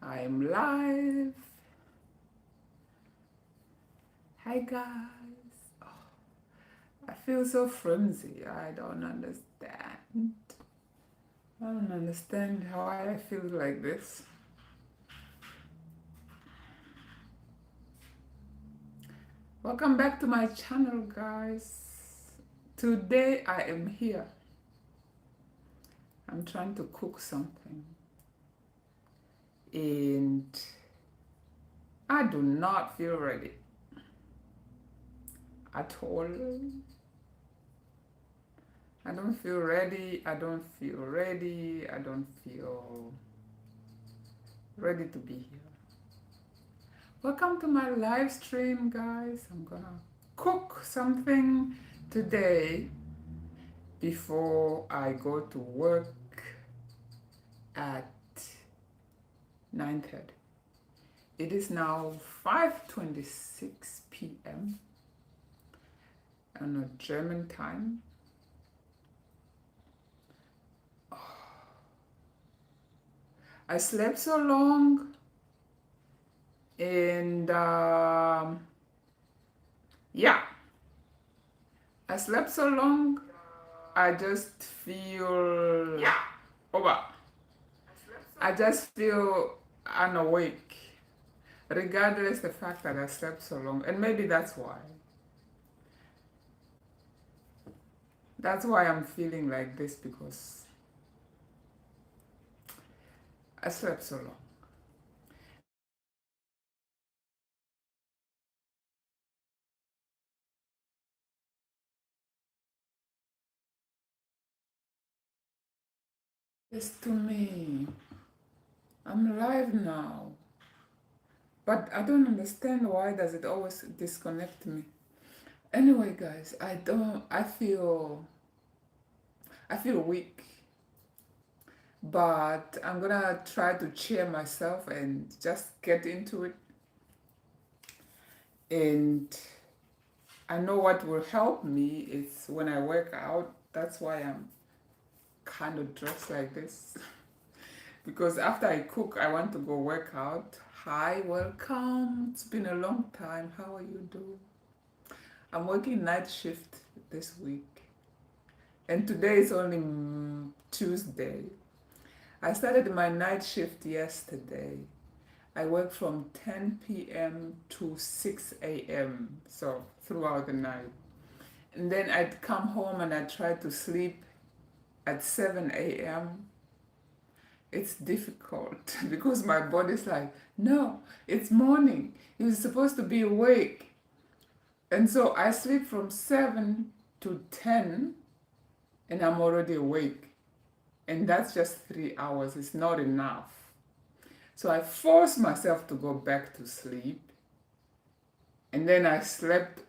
I am live. Hi guys. Oh, I feel so flimsy. I don't understand. I don't understand why I feel like this. Welcome back to my channel, guys. Today I am here. I'm trying to cook something. And I do not feel ready at all. I don't feel ready. I don't feel ready. I don't feel ready to be here. Welcome to my live stream, guys. I'm gonna cook something today before I go to work at 9:30. It is now 5:26 p.m. on a German time. I slept so long and yeah, I slept so long. I just feel over. I just feel unawake, regardless the fact that I slept so long, and maybe that's why. That's why I'm feeling like this because I slept so long. It's to me. I'm live now, but I don't understand why does it always disconnect me. Anyway, guys, I feel weak, but I'm gonna try to cheer myself and just get into it. And I know what will help me is when I work out. That's why I'm kind of dressed like this. Because after I cook, I want to go work out. Hi, welcome. It's been a long time. How are you doing? I'm working night shift this week. And today is only Tuesday. I started my night shift yesterday. I work from 10 p.m. to 6 a.m. So throughout the night. And then I'd come home and I'd try to sleep at 7 a.m. It's difficult because my body's like, no, it's morning. You're supposed to be awake. And so I sleep from 7 to 10 and I'm already awake. And that's just 3 hours. It's not enough. So I force myself to go back to sleep. And then I slept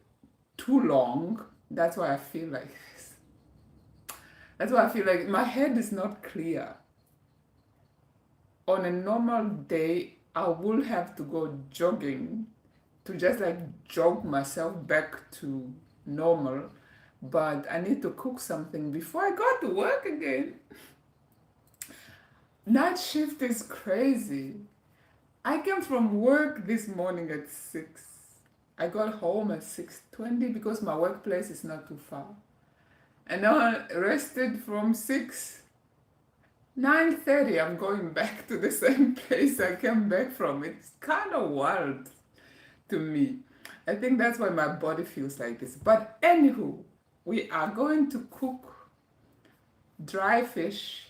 too long. That's why I feel like this. That's why I feel like my head is not clear. On a normal day, I will have to go jogging to just like jog myself back to normal. But I need to cook something before I go to work again. Night shift is crazy. I came from work this morning at 6. I got home at 6:20 because my workplace is not too far. And now I rested from 6. 9:30 I'm going back to the same place I came back from. It's kind of wild to me. I think that's why my body feels like this. But anywho, we are going to cook dry fish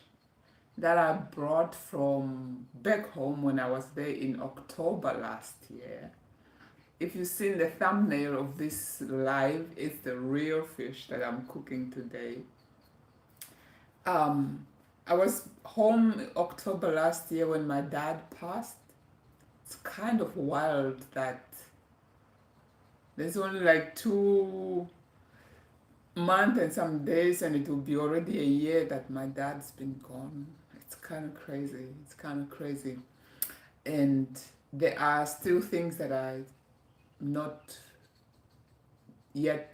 that I brought from back home when I was there in October last year. If you've seen the thumbnail of this live, it's the real fish that I'm cooking today. I was home October last year when my dad passed. It's kind of wild that there's only like 2 months and some days and it will be already a year that my dad's been gone. It's kind of crazy. It's kind of crazy. And there are still things that I'm not yet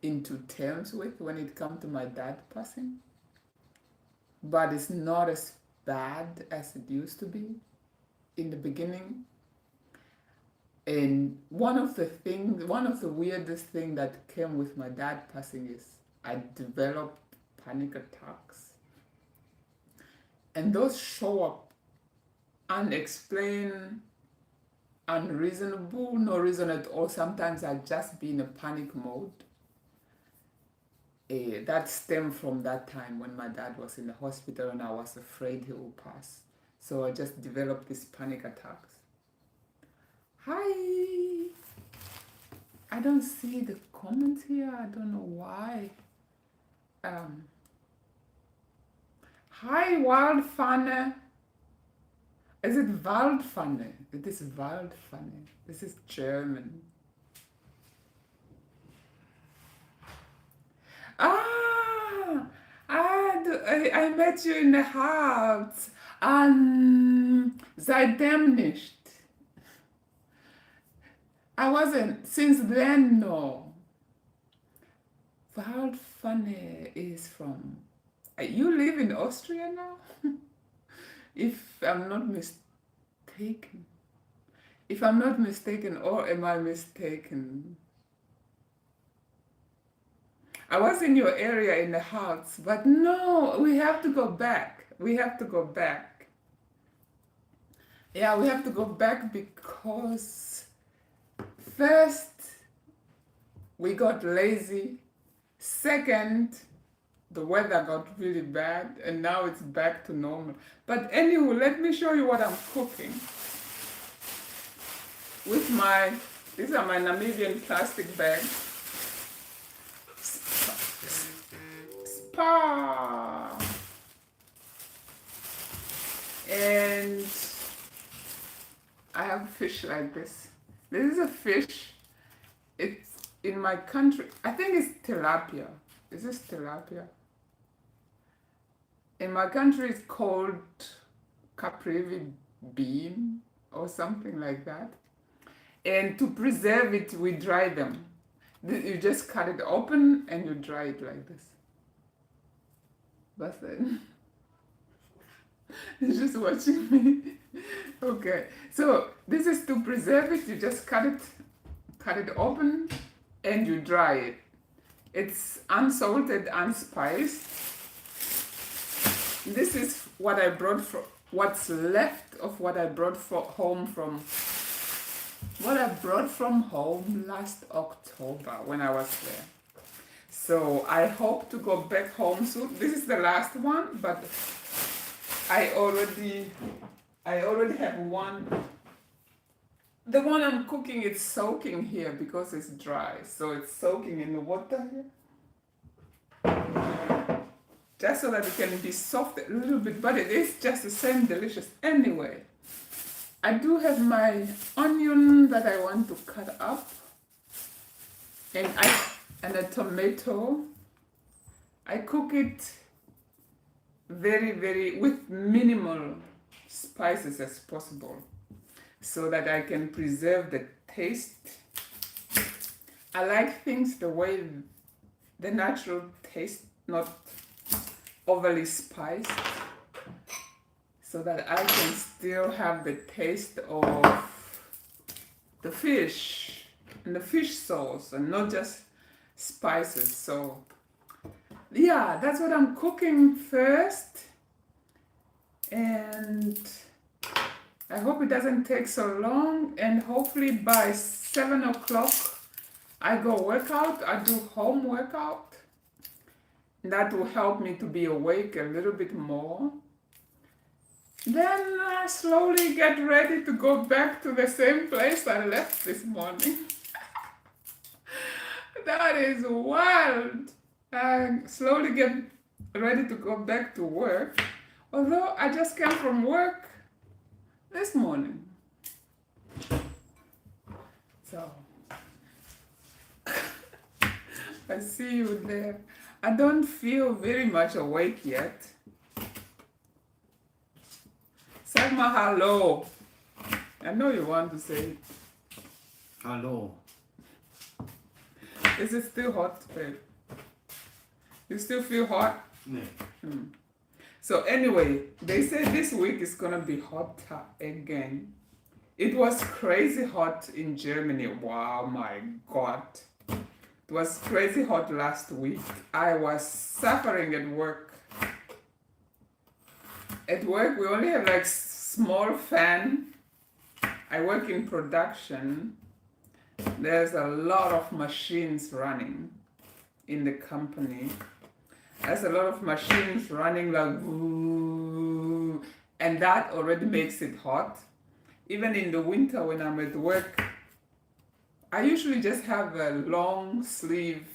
into terms with when it comes to my dad passing. But it's not as bad as it used to be. in the beginning. And one of the weirdest thing that came with my dad passing is I developed panic attacks. And those show up unexplained, unreasonable, no reason at all. Sometimes I just be in a panic mode. That stemmed from that time when my dad was in the hospital and I was afraid he would pass. So I just developed these panic attacks. Hi! I don't see the comment here. I don't know why. Hi, Waldpfanne. Is it Waldpfanne? It is Waldpfanne. This is German. I met you in the Harz. Seitdem nicht. I wasn't, since then, no. Waldpfanne is from, you live in Austria now? If I'm not mistaken. If I'm not mistaken, or am I mistaken? I was in your area in the Harz, but no, we have to go back. We have to go back. Yeah, we have to go back because first, we got lazy. Second, the weather got really bad and now it's back to normal. But anyway, let me show you what I'm cooking. These are my Namibian plastic bags. Spa! And I have fish like this. This is a fish. It's in my country. I think it's tilapia. Is this tilapia? In my country, it's called caprivi bean or something like that. And to preserve it, we dry them. You just cut it open and you dry it like this. That's it. He's just watching me. Okay, so this is to preserve it. You just cut it open and you dry it. It's unsalted, unspiced. This is what I brought from, what's left of what I brought home from last October when I was there. So I hope to go back home soon. This is the last one, but I already have one. The one I'm cooking is soaking here because it's dry. So it's soaking in the water here. Just so that it can be soft a little bit, but it is just the same delicious. Anyway, I do have my onion that I want to cut up. And a tomato. I cook it very, with minimal spices as possible so that I can preserve the taste. I like things the way the natural taste, not overly spiced, so that I can still have the taste of the fish and the fish sauce and not just spices. So yeah, that's what I'm cooking first, and I hope it doesn't take so long, and hopefully by 7 o'clock I go work out. I do home workout. That will help me to be awake a little bit more. Then I slowly get ready to go back to the same place I left this morning. That is wild. I slowly get ready to go back to work. Although I just came from work this morning. So, I see you there. I don't feel very much awake yet. Sag mal hello. I know you want to say it. Hello. Is it still hot, babe? You still feel hot? Nee. So anyway, they say this week is gonna be hotter again. It was crazy hot in Germany. Wow, my God. It was crazy hot last week. I was suffering at work. At work, we only have like small fan. I work in production. There's a lot of machines running in the company. There's a lot of machines running like woo, and that already makes it hot. Even in the winter when I'm at work, I usually just have a long sleeve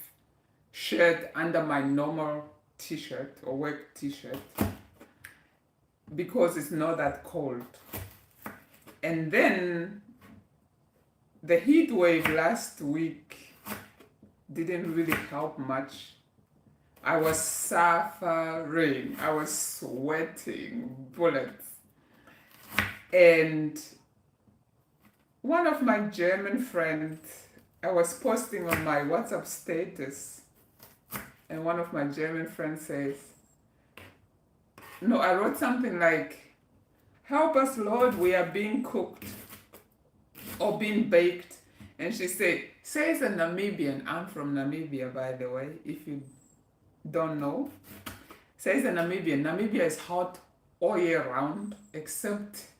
shirt under my normal t-shirt or work t-shirt because it's not that cold. And then the heat wave last week didn't really help much. I was suffering. I was sweating bullets. And one of my German friends, I was posting on my WhatsApp status, and one of my German friends says, no, I wrote something like, help us, Lord, we are being cooked or being baked. And she says a Namibian, I'm from Namibia, by the way, if you don't know. Says a Namibian, Namibia is hot all year round, except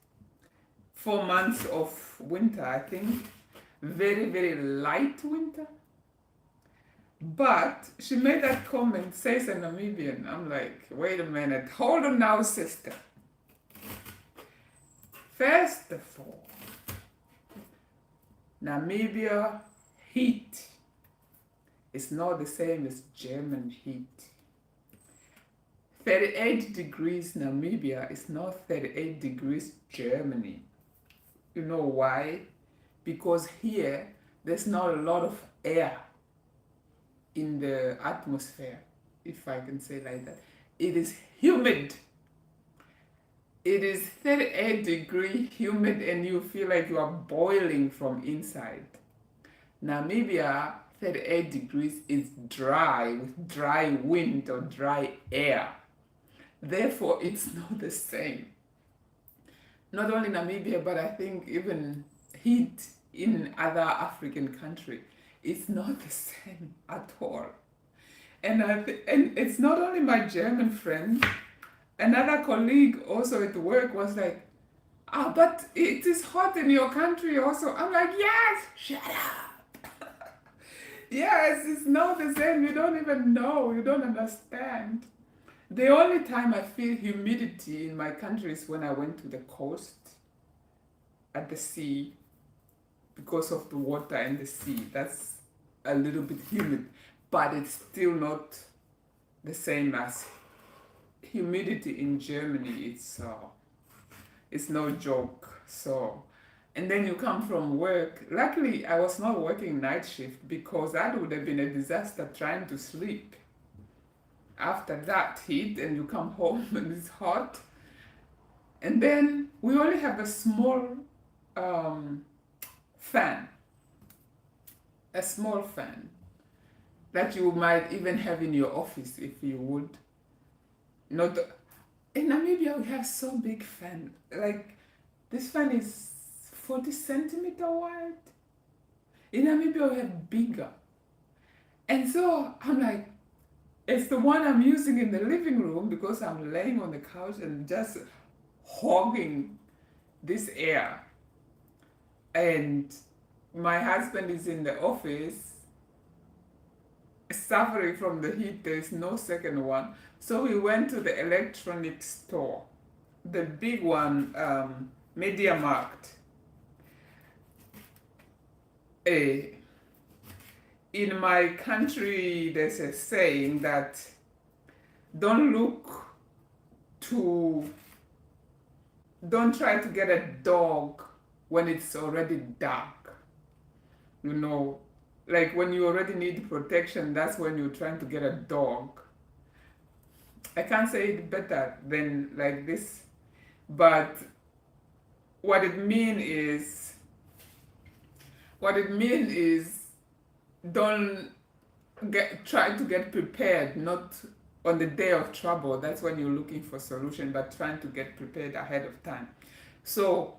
4 months of winter, I think. Very, very light winter. But she made that comment, says a Namibian. I'm like, wait a minute, hold on now, sister. First of all, Namibia heat is not the same as German heat. 38 degrees Namibia is not 38 degrees Germany. You know why? Because here there's not a lot of air in the atmosphere, if I can say like that. It is humid. It is 38-degree humid and you feel like you are boiling from inside. Namibia, 38 degrees is dry, with dry wind or dry air. Therefore, it's not the same. Not only Namibia, but I think even heat in other African countries, it's not the same at all. And it's not only my German friend, another colleague also at work was like, but it is hot in your country also. I'm like, yes, shut up. Yes, it's not the same. You don't even know. You don't understand. The only time I feel humidity in my country is when I went to the coast at the sea because of the water in the sea. That's a little bit humid, but it's still not the same as humidity in Germany. It's no joke. So, and then you come from work. Luckily, I was not working night shift because that would have been a disaster trying to sleep after that heat, and you come home and it's hot. And then we only have a small fan, a small fan that you might even have in your office if you would. Not in Namibia we have so big fan. Like this fan is 40 centimeter wide. In Namibia we have bigger. And so I'm like, it's the one I'm using in the living room because I'm laying on the couch and just hogging this air. And my husband is in the office suffering from the heat. There's no second one. So we went to the electronics store, the big one, Media Markt. In my country, there's a saying that don't try to get a dog when it's already dark. You know, like when you already need protection, that's when you're trying to get a dog. I can't say it better than like this, but what it means is don't try to get prepared, not on the day of trouble, that's when you're looking for solution, but trying to get prepared ahead of time. So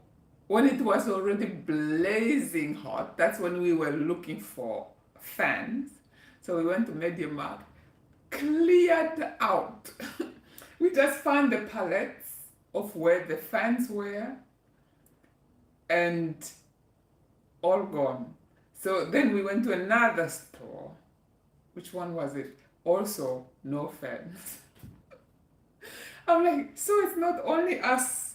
when it was already blazing hot, that's when we were looking for fans. So we went to MediaMarkt, cleared out. We just found the pallets of where the fans were and all gone. So then we went to another store. Which one was it? Also, no fans. I'm like, so it's not only us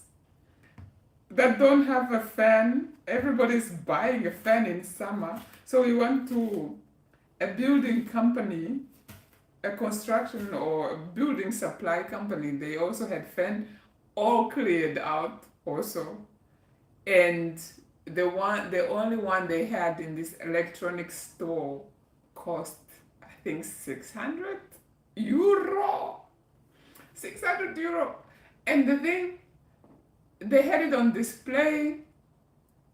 that don't have a fan, everybody's buying a fan in summer. So we went to a building company, a construction or a building supply company. They also had fan all cleared out also. And the only one they had in this electronic store cost, I think, 600 euro. 600 euro. And the thing, they had it on display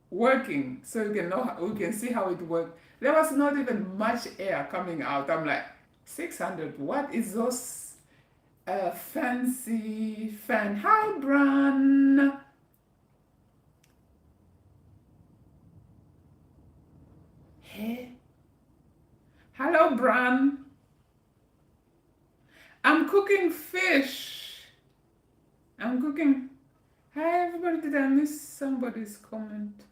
working, so you can see how it worked. There was not even much air coming out. I'm like, 600, what is those fancy fan? Hi, Bran. Hey. Hello, Bran. I'm cooking fish. I'm cooking. Hi, everybody. Did I miss somebody's comment?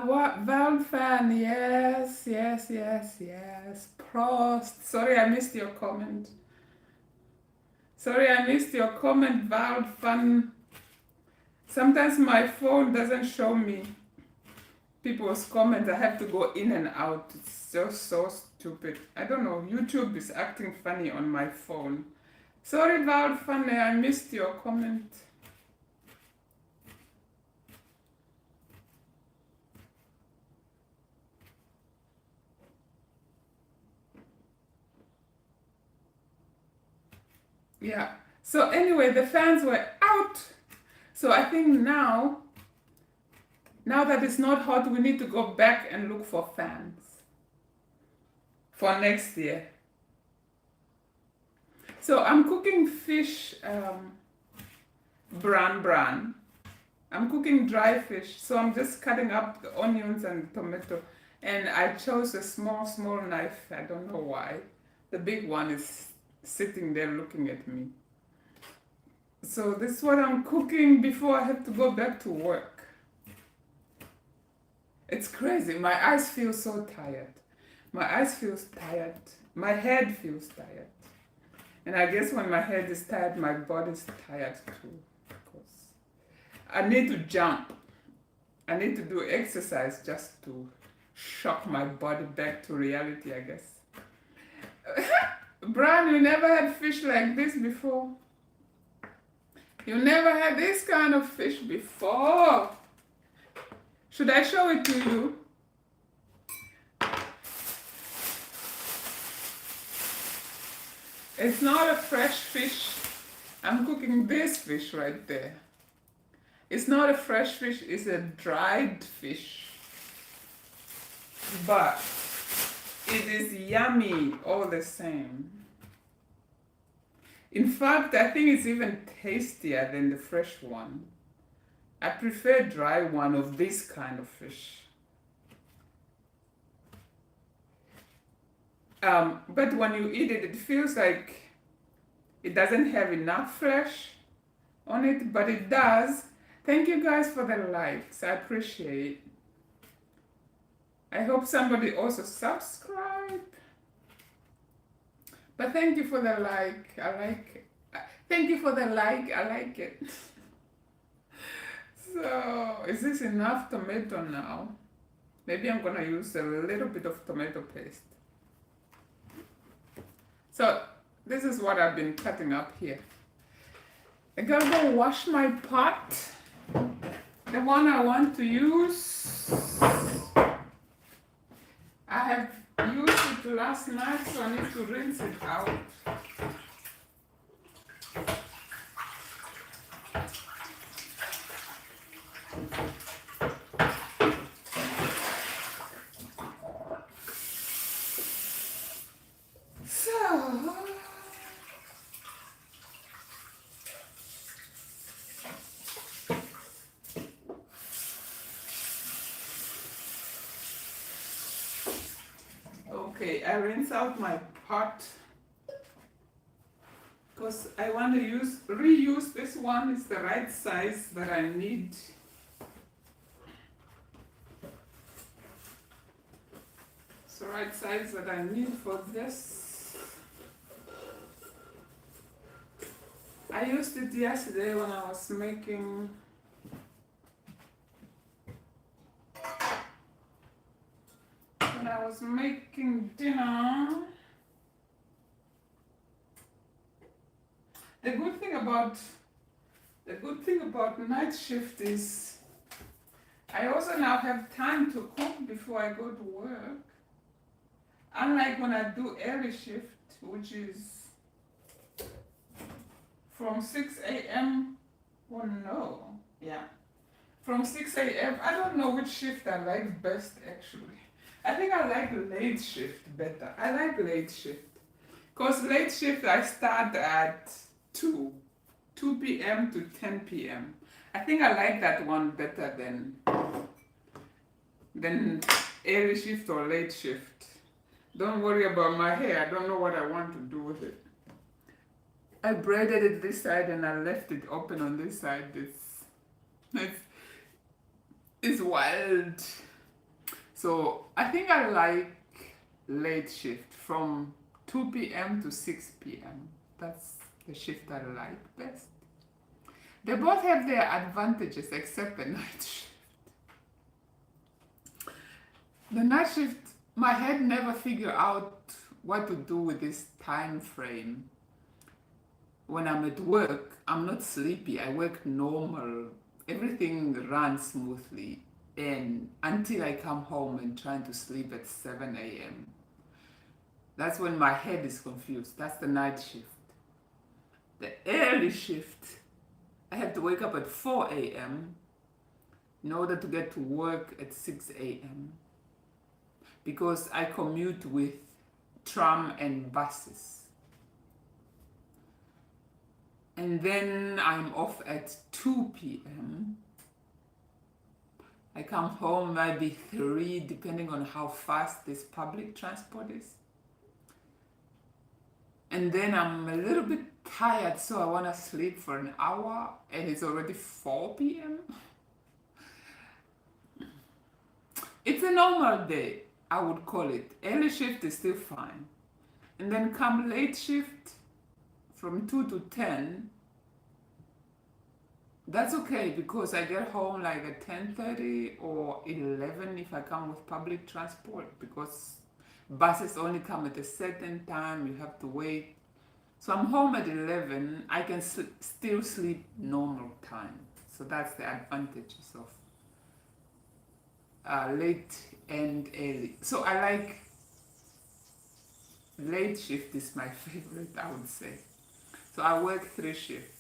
What? Valve fan. Yes, yes, yes, yes. Prost. Sorry, I missed your comment. Sorry, I missed your comment, Valve fan. Sometimes my phone doesn't show me people's comments. I have to go in and out. It's just so stupid. I don't know. YouTube is acting funny on my phone. Sorry, Valve fan. I missed your comment. Yeah. So anyway, the fans were out. So I think now that it's not hot, we need to go back and look for fans for next year. So I'm cooking fish, bran. I'm cooking dry fish. So I'm just cutting up the onions and tomato. And I chose a small knife. I don't know why. The big one is sitting there looking at me. So this is what I'm cooking before I have to go back to work. It's crazy. My eyes feel so tired. My eyes feel tired. My head feels tired. And I guess when my head is tired, my body's tired too. Because I need to jump. I need to do exercise just to shock my body back to reality, I guess. Brian, you never had fish like this before. You never had this kind of fish before. Should I show it to you? It's not a fresh fish. I'm cooking this fish right there. It's not a fresh fish, it's a dried fish. But it is yummy all the same. In fact, I think it's even tastier than the fresh one. I prefer dry one of this kind of fish. But when you eat it, it feels like it doesn't have enough flesh on it, but it does. Thank you guys for the likes. I appreciate. I hope somebody also subscribe. But thank you for the like. I like it. Thank you for the like. I like it. So, is this enough tomato now? Maybe I'm gonna use a little bit of tomato paste. So, this is what I've been cutting up here. I gotta go wash my pot. The one I want to use. I have used it last night, so I need to rinse it out. Okay, I rinse out my pot because I want to reuse this one. It's the right size that I need. It's the right size that I need for this. I used it yesterday when I was making dinner. The good thing about night shift is I also now have time to cook before I go to work. Unlike when I do early shift, which is from 6 a.m. Oh no, yeah. From 6 a.m. I don't know which shift I like best actually. I think I like late shift better. I like late shift. Because late shift I start at 2 p.m. to 10 p.m. I think I like that one better than early shift or late shift. Don't worry about my hair. I don't know what I want to do with it. I braided it this side and I left it open on this side. It's wild. So I think I like late shift from 2 p.m. to 6 p.m. That's the shift I like best. They both have their advantages except the night shift. The night shift, my head never figure out what to do with this time frame. When I'm at work, I'm not sleepy. I work normal. Everything runs smoothly. And until I come home and trying to sleep at 7 a.m. That's when my head is confused. That's the night shift. The early shift, I have to wake up at 4 a.m. in order to get to work at 6 a.m. because I commute with tram and buses. And then I'm off at 2 p.m. I come home maybe 3, depending on how fast this public transport is. And then I'm a little bit tired, so I want to sleep for an hour, and it's already 4 p.m. It's a normal day, I would call it. Early shift is still fine. And then come late shift, from 2 to 10, that's okay because I get home like at 10:30 or 11 if I come with public transport because buses only come at a certain time, you have to wait. So I'm home at 11, I can still sleep normal time. So that's the advantages of late and early. So I like late shift is my favorite, I would say. So I work 3 shifts.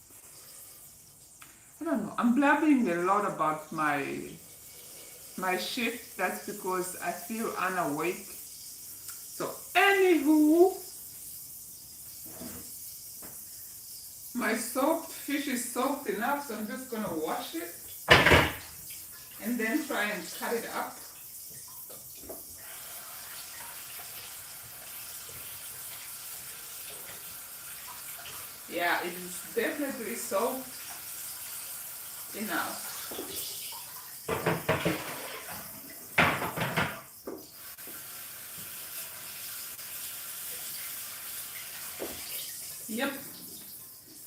I don't know. I'm blabbing a lot about my shift. That's because I feel unawake. So anywho, my soaked fish is soaked enough, so I'm just gonna wash it and then try and cut it up. Yeah, it is definitely soaked enough. Yep.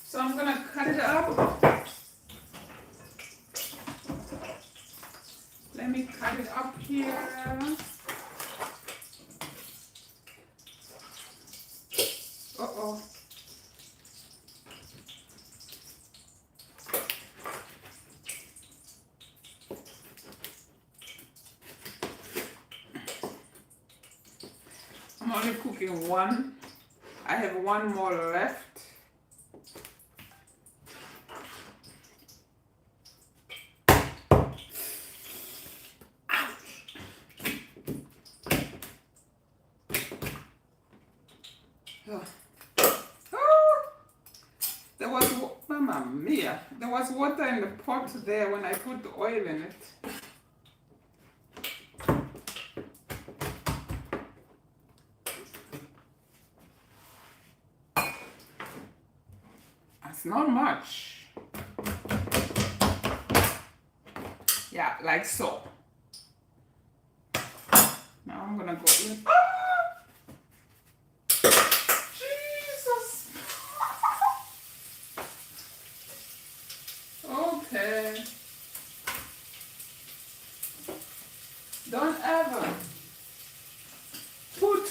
So I'm gonna cut it up. Let me cut it up here. Uh-oh. I'm only cooking one. I have one more left. There was, Mamma Mia, there was water in the pot there when I put the oil in it. not much. Yeah, like so. Now I'm gonna go in. Ah! Jesus! Okay. Don't ever put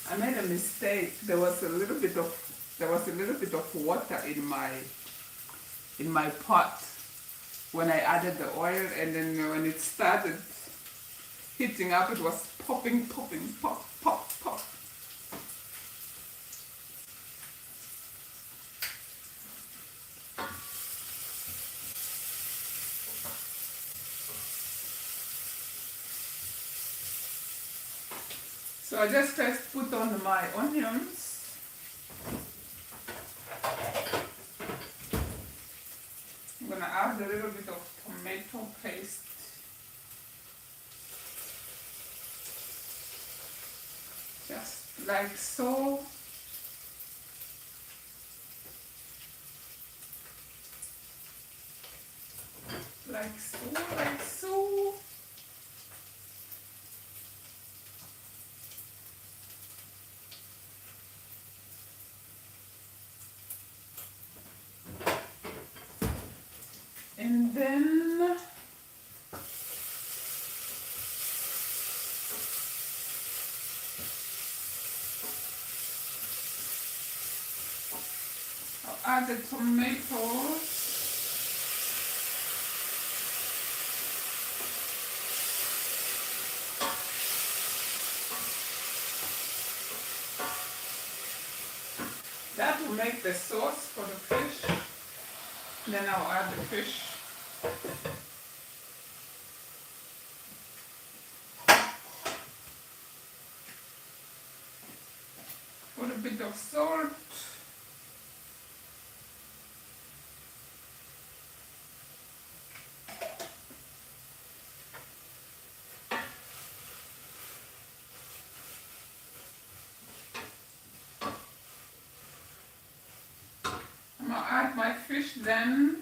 I made a mistake. There was a little bit of water in my pot when I added the oil, and then when it started heating up, it was popping, popping, pop, pop, pop. So I just first put on my onions. I'm gonna add a little bit of tomato paste. Just like so. Like so, like so. And then I'll add the tomatoes. That will make the sauce for the fish. Then I'll add the fish. Put a bit of salt. I'm gonna add my fish then.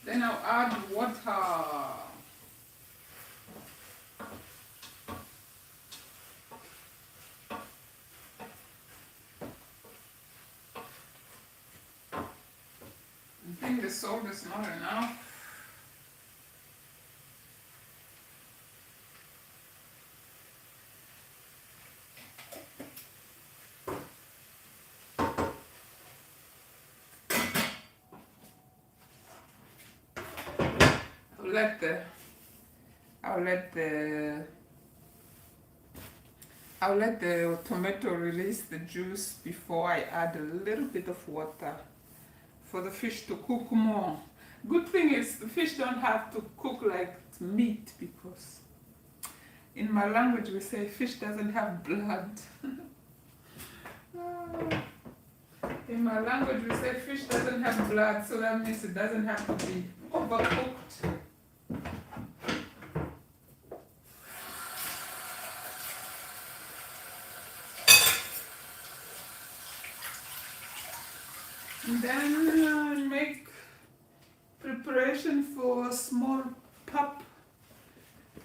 Then I'll add water. I think the salt is not enough. I'll let the tomato release the juice before I add a little bit of water for the fish to cook more. Good thing is the fish don't have to cook like meat, because in my language we say fish doesn't have blood. In my language we say fish doesn't have blood, so that means it doesn't have to be overcooked. And then make preparation for small pap.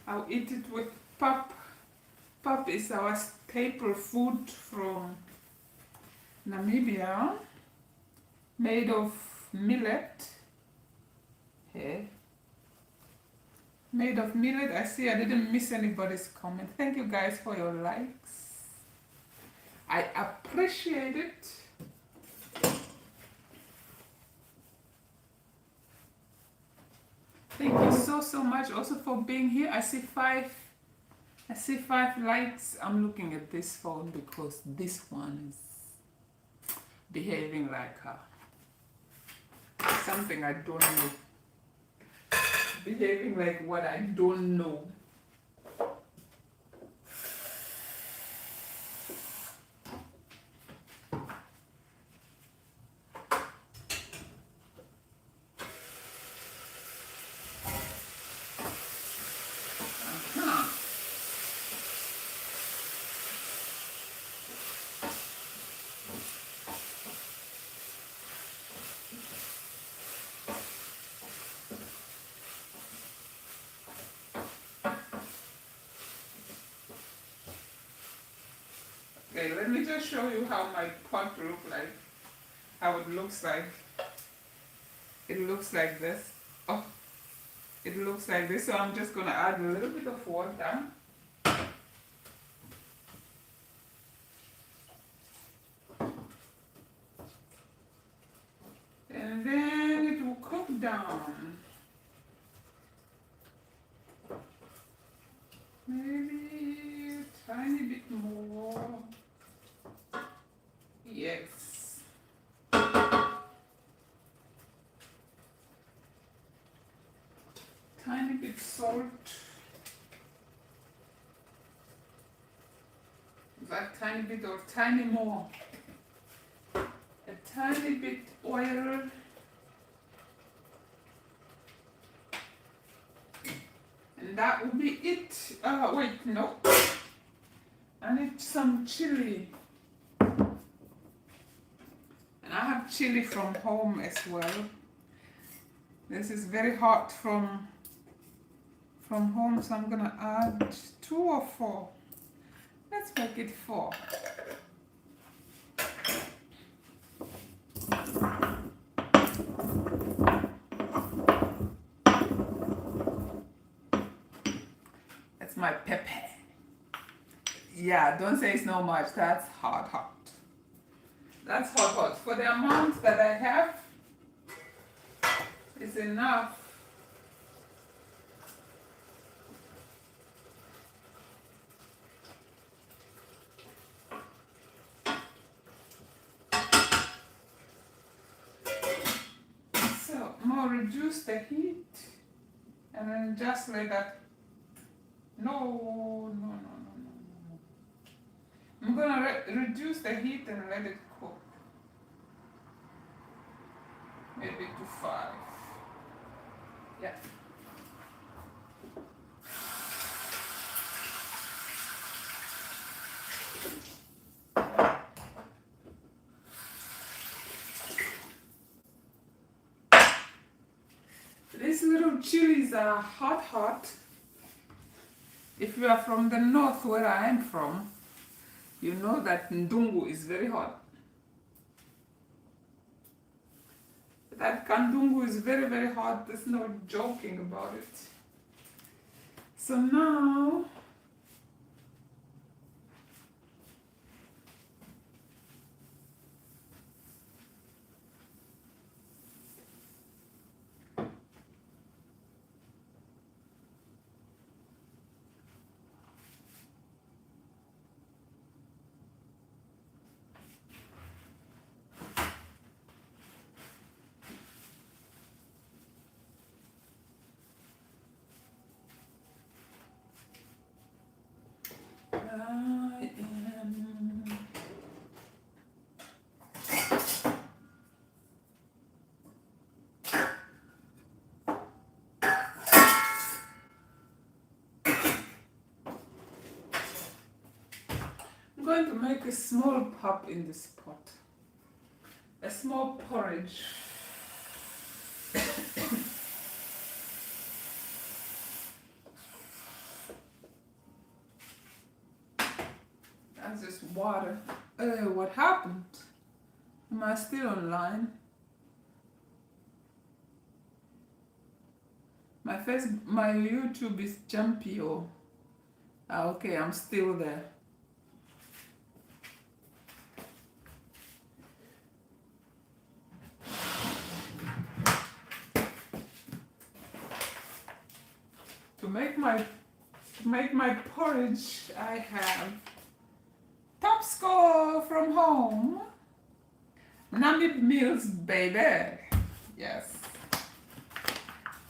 I'll eat it with pap. Pap is our staple food from Namibia, made of millet. Okay. Made of millet. I see I didn't miss anybody's comment. Thank you guys for your likes. I appreciate it. Thank you so much also for being here. I see five likes. I'm looking at this phone because this one is behaving like something I don't know. Behaving like what I don't know. Let me just show you how my pot look like, how it looks like. It looks like this. Oh, it looks like this. So I'm just gonna add a little bit of water. And then it will cook down. Maybe a tiny bit more. Yes. Tiny bit salt. That tiny bit or tiny more. A tiny bit oil. And that will be it. Wait, no. I need some chili. And I have chili from home as well. This is very hot from home, so I'm gonna add 2 or 4. Let's make it 4. That's my pepper. Yeah, don't say it's not much. That's hot. That's hot. For the amount that I have, it's enough. So, more reduce the heat and then just let that. No. I'm gonna reduce the heat and let it cook. Maybe to 5. Yeah. These little chilies are hot. If you are from the north where I am from, you know that ndungu is very hot. That kandungu is very hot. There's no joking about it. So now, I am I'm going to make a small pop in this pot. A small porridge. That's just water. What happened? Am I still online? My YouTube is jumpy. Okay, I'm still there. To make my porridge, I have top score from home. Namib meals, baby. Yes.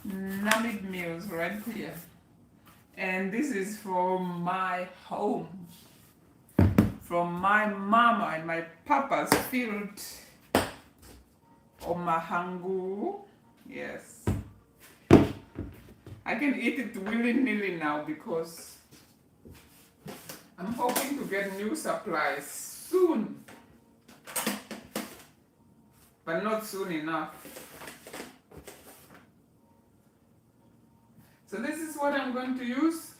Namib meals right here. And this is from my home. From my mama and my papa's field. Omahangu. Yes. I can eat it willy-nilly now because I'm hoping to get new supplies soon. But not soon enough. So this is what I'm going to use.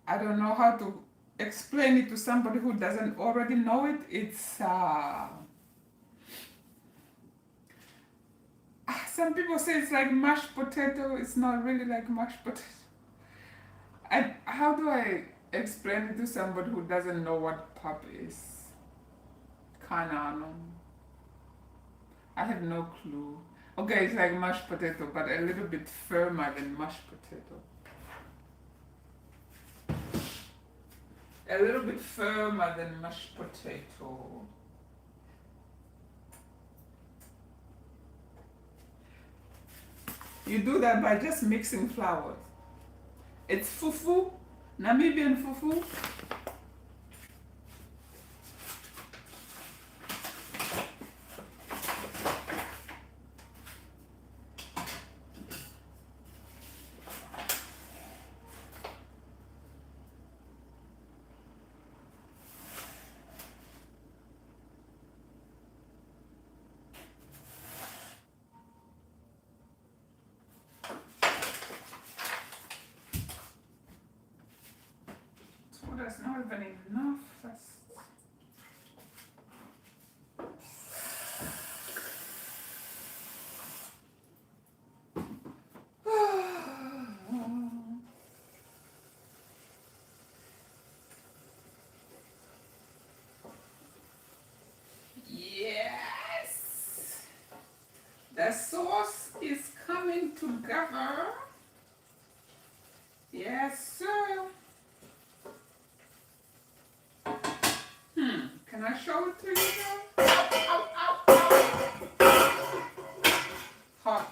I don't know how to explain it to somebody who doesn't already know it, it's some people say it's like mashed potato. It's not really like mashed potato. And how do I explain it to somebody who doesn't know what pop is? Kinda, no. I have no clue. Okay, it's like mashed potato, but a little bit firmer than mashed potato. A little bit firmer than mashed potato. You do that by just mixing flours. It's fufu, Namibian fufu. So that's not even enough. That's yes. The sauce is coming together. Yes, sir. Can I show it to you now? Ow, ow, ow.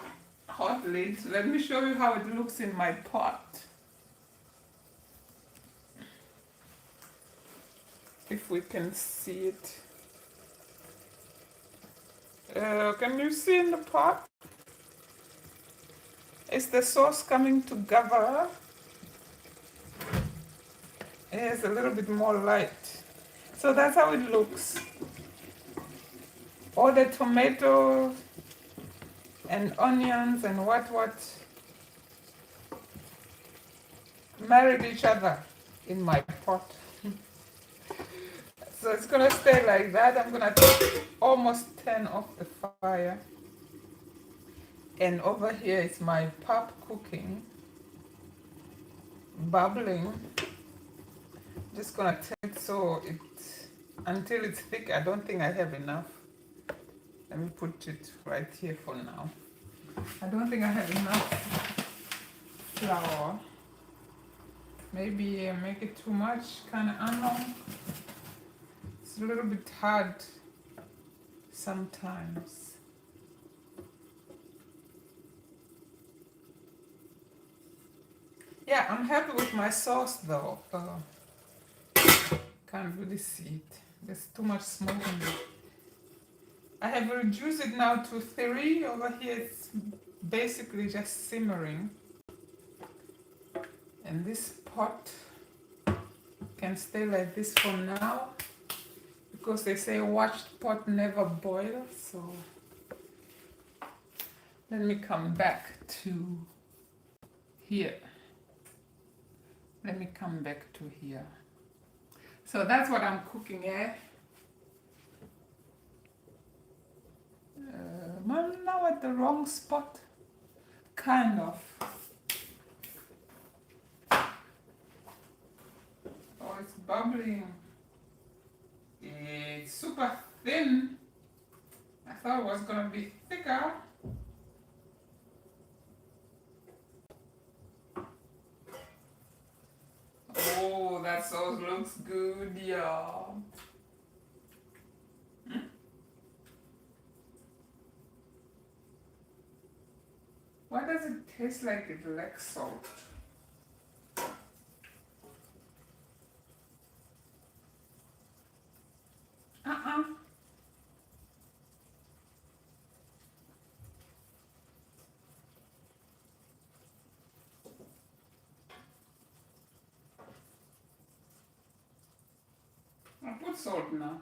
Hot lid. Let me show you how it looks in my pot. If we can see it. Can you see in the pot? Is the sauce coming together? It's a little bit more light. So that's how it looks. All the tomatoes and onions and what married each other in my pot. So it's gonna stay like that. I'm gonna almost turn off the fire. And over here is my pap cooking, bubbling. Just gonna turn it so it until it's thick. I don't think I have enough. Let me put it right here for now. I don't think I have enough flour. Maybe I make it too much, kind of unknown. It's a little bit hard sometimes. Yeah, I'm happy with my sauce though. Can't really see it. There's too much smoke in it. I have reduced it now to 3. Over here it's basically just simmering. And this pot can stay like this for now because they say watched pot never boils. So let me come back to here. Let me come back to here. So that's what I'm cooking, eh? I'm now at the wrong spot. Kind of. Oh, it's bubbling. It's super thin. I thought it was gonna be thicker. Oh, that sauce looks good, y'all. Why does it taste like it lacks salt? Uh-uh. I put salt now.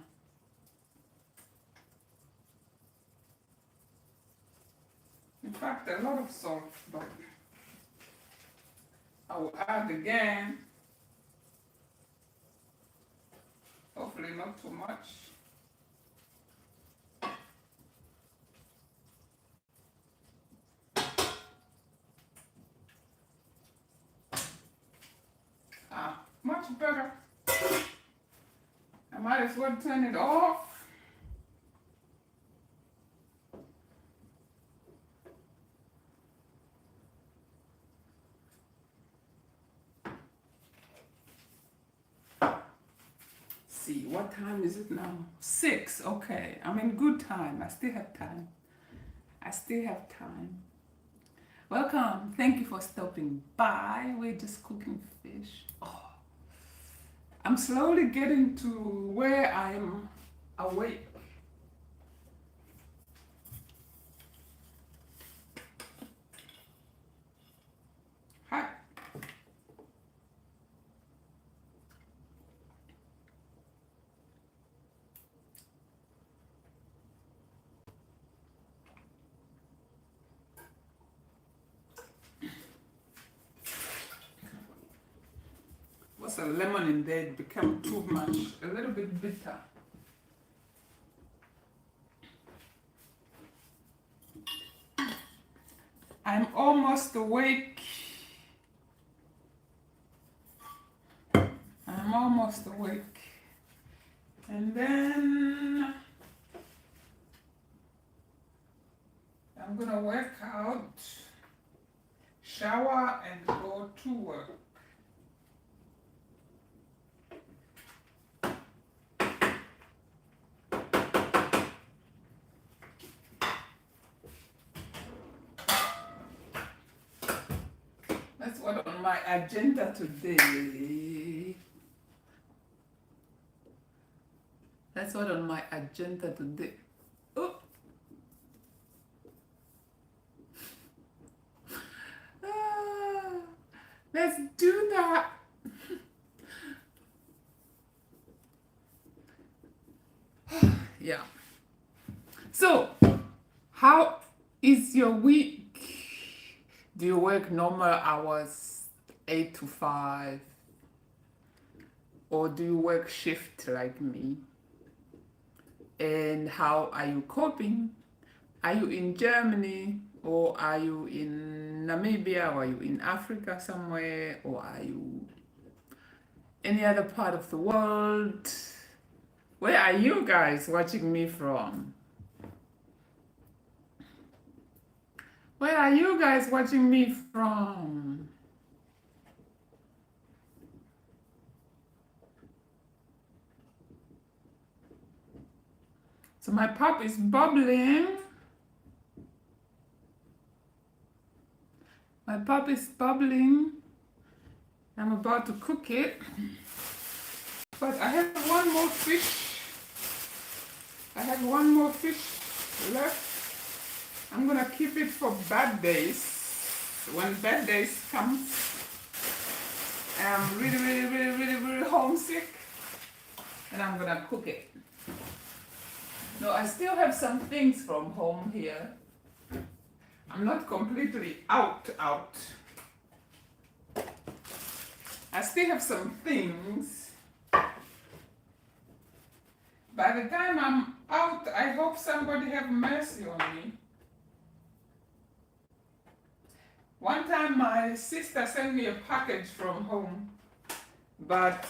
In fact, a lot of salt, but I will add again. hopefully not too much. Much better. I might as well turn it off. See, what time is it now? 6, okay. I'm in good time. I still have time. Welcome. Thank you for stopping by. We're just cooking fish. Oh, I'm slowly getting to where I'm awake. Hi. What's a lemon in there? It became too much. A little bit bitter. I'm almost awake. And then I'm gonna work out, shower, and go to work. That's what on my agenda today. Oh. Let's do that. Yeah. So, how is your week? Do you work normal hours, 8 to 5? Or do you work shift like me? And how are you coping? Are you in Germany? Or are you in Namibia? Or are you in Africa somewhere? Or are you any other part of the world? Where are you guys watching me from? Where are you guys watching me from? So my pop is bubbling. I'm about to cook it. But I have one more fish left. I'm gonna keep it for bad days. When bad days come and I'm really homesick, and I'm gonna cook it. No, I still have some things from home here. I'm not completely out. I still have some things. By the time I'm out, I hope somebody have mercy on me. One time my sister sent me a package from home, but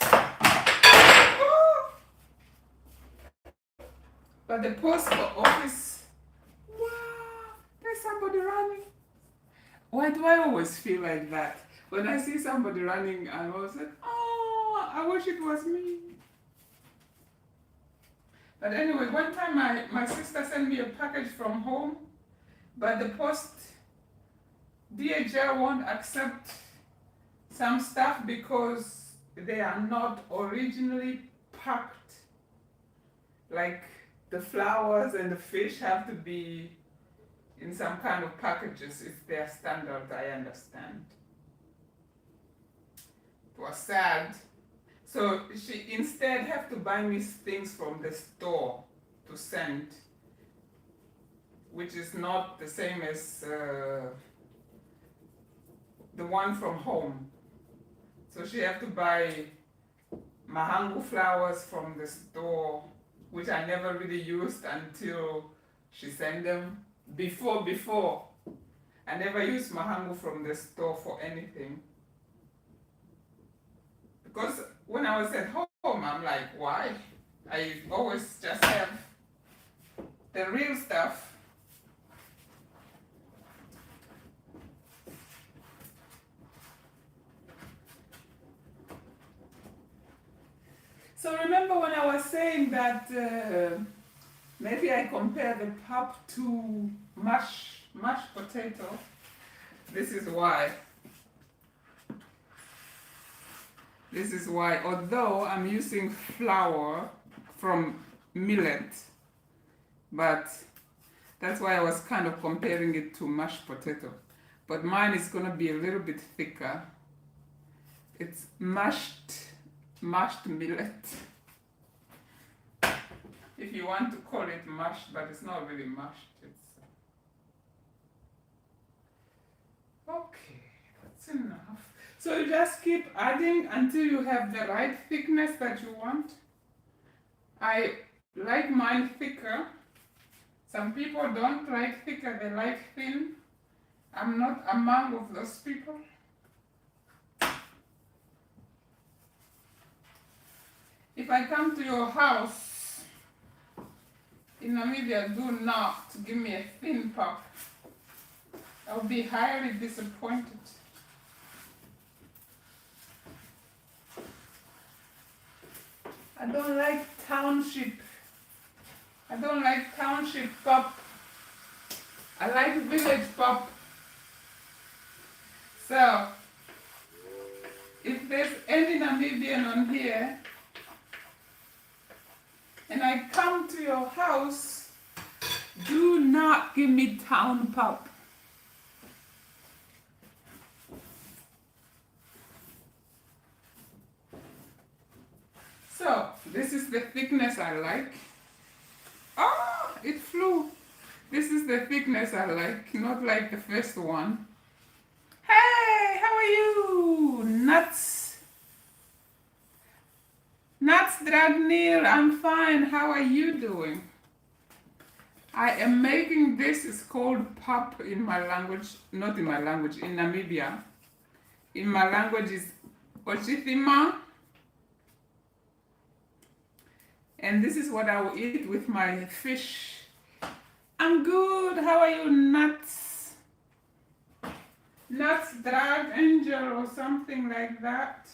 the post office, wow, there's somebody running. Why do I always feel like that? When I see somebody running, I'm always like, oh, I wish it was me. But anyway, one time my sister sent me a package from home, but the DHL won't accept some stuff because they are not originally packed. Like the flowers and the fish have to be in some kind of packages. It's their standard, I understand. It was sad. So she instead have to buy me things from the store to send, which is not the same as the one from home. So she have to buy mahangu flowers from the store, which I never really used until she sent them. Before, I never used mahangu from the store for anything. Because when I was at home, I'm like, why? I always just have the real stuff. So remember when I was saying that maybe I compare the pap to mashed potato? This is why. This is why, although I'm using flour from millet, but that's why I was kind of comparing it to mashed potato. But mine is gonna be a little bit thicker. It's mashed millet. If you want to call it mashed, but it's not really mashed. It's okay, that's enough. So you just keep adding until you have the right thickness that you want. I like mine thicker. Some people don't like thicker, they like thin. I'm not among of those people. If I come to your house in Namibia, do not give me a thin pap. I'll be highly disappointed. I don't like township. I don't like township pap. I like village pap. So, if there's any Namibian on here, and I come to your house, do not give me town pap. So, this is the thickness I like. Oh, it flew. This is the thickness I like, not like the first one. Hey, how are you? Nuts. Nuts Dragnir, I'm fine. How are you doing? I am making this, it's called pap in my language, not in my language, in Namibia. In my language is Ochithima. And this is what I will eat with my fish. I'm good. How are you, Nuts? Nuts Drag Angel or something like that.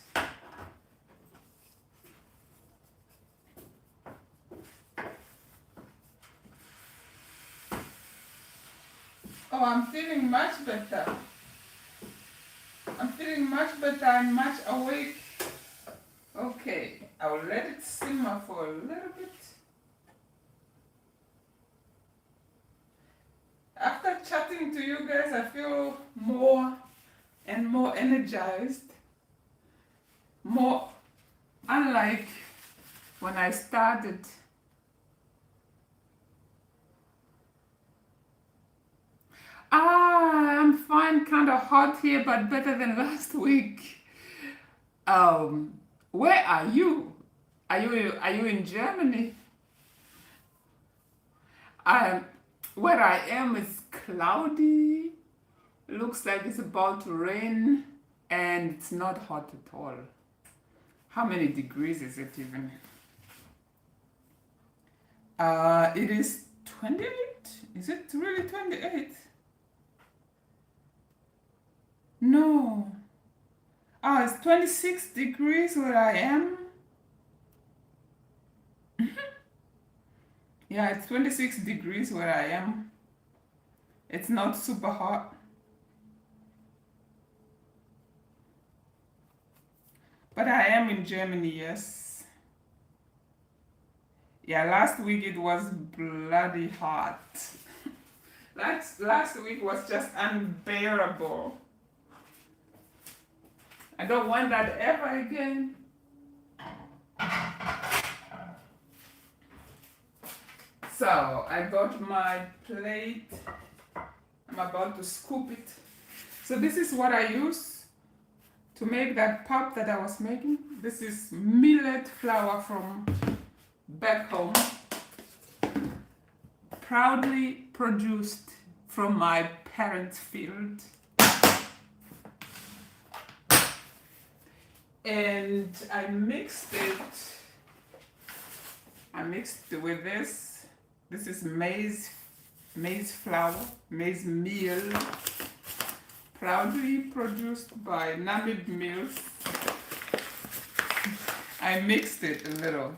Oh, I'm feeling much better. I'm feeling much better. I'm much awake. Okay, I'll let it simmer for a little bit. After chatting to you guys, I feel more and more energized. More unlike when I started. I'm fine, kind of hot here, but better than last week. Where are you? Are you in Germany? Where I am is cloudy. Looks like it's about to rain, and it's not hot at all. How many degrees is it even? It is 28. Is it really 28? No. It's 26 degrees where I am. Yeah, it's 26 degrees where I am. It's not super hot. But I am in Germany, yes. Yeah, last week it was bloody hot. Last week was just unbearable. I don't want that ever again. So, I got my plate. I'm about to scoop it. So this is what I use to make that pap that I was making. This is millet flour from back home, proudly produced from my parents' field. And I mixed it with this. This is maize flour, maize meal, proudly produced by Namibia Mills. I mixed it a little.